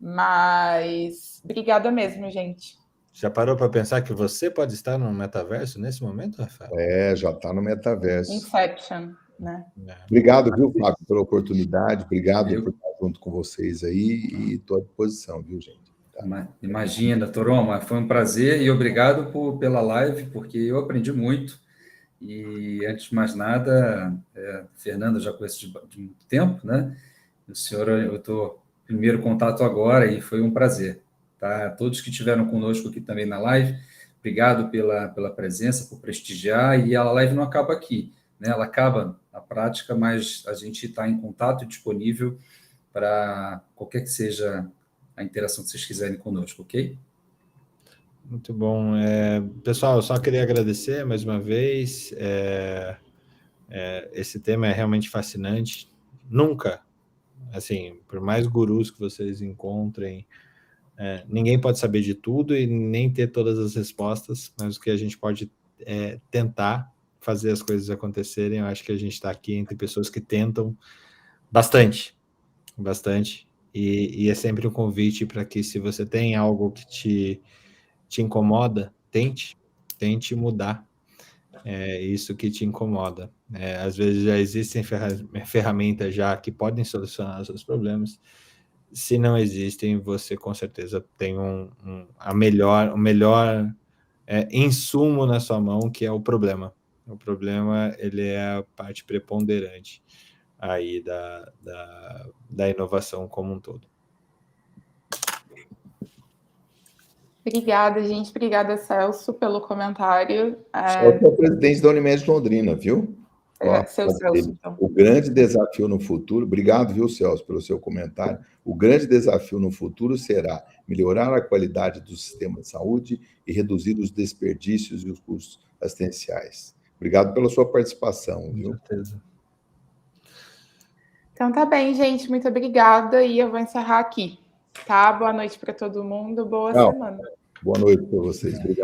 Mas obrigada mesmo, gente. Já parou para pensar que você pode estar no metaverso nesse momento, Rafael? Já está no metaverso. Inception. né? Obrigado, viu, Fábio, pela oportunidade. Obrigado por estar junto com vocês aí e estou à disposição, viu, gente? Tá. Imagina, Toroma, foi um prazer e obrigado pela live, porque eu aprendi muito. E, antes de mais nada, Fernanda, já conheço de muito tempo, né? O senhor, eu estou primeiro contato agora e foi um prazer. Tá? Todos que estiveram conosco aqui também na live, obrigado pela presença, por prestigiar, e a live não acaba aqui, né? Ela acaba na prática, mas a gente está em contato e disponível para qualquer que seja a interação que vocês quiserem conosco, ok? Muito bom. Pessoal, eu só queria agradecer mais uma vez. Esse tema é realmente fascinante. Nunca, assim, por mais gurus que vocês encontrem, ninguém pode saber de tudo e nem ter todas as respostas, mas o que a gente pode tentar fazer as coisas acontecerem. Eu acho que a gente está aqui entre pessoas que tentam bastante. E é sempre um convite para que, se você tem algo que te incomoda, tente mudar isso que te incomoda. Às vezes já existem ferramentas já que podem solucionar os seus problemas. Se não existem, você com certeza tem o melhor insumo na sua mão, que é o problema. O problema, ele é a parte preponderante aí da inovação como um todo. Obrigada, gente. Obrigada, Celso, pelo comentário. Celso é o presidente da Unimed Londrina, viu? Seu Celso, então. O grande desafio no futuro, obrigado, viu, Celso, pelo seu comentário. O grande desafio no futuro será melhorar a qualidade do sistema de saúde e reduzir os desperdícios e os custos assistenciais. Obrigado pela sua participação, viu? Com certeza. Então tá bem, gente. Muito obrigada e eu vou encerrar aqui. Tá? Boa noite para todo mundo. Boa semana. Boa noite para vocês. Obrigado.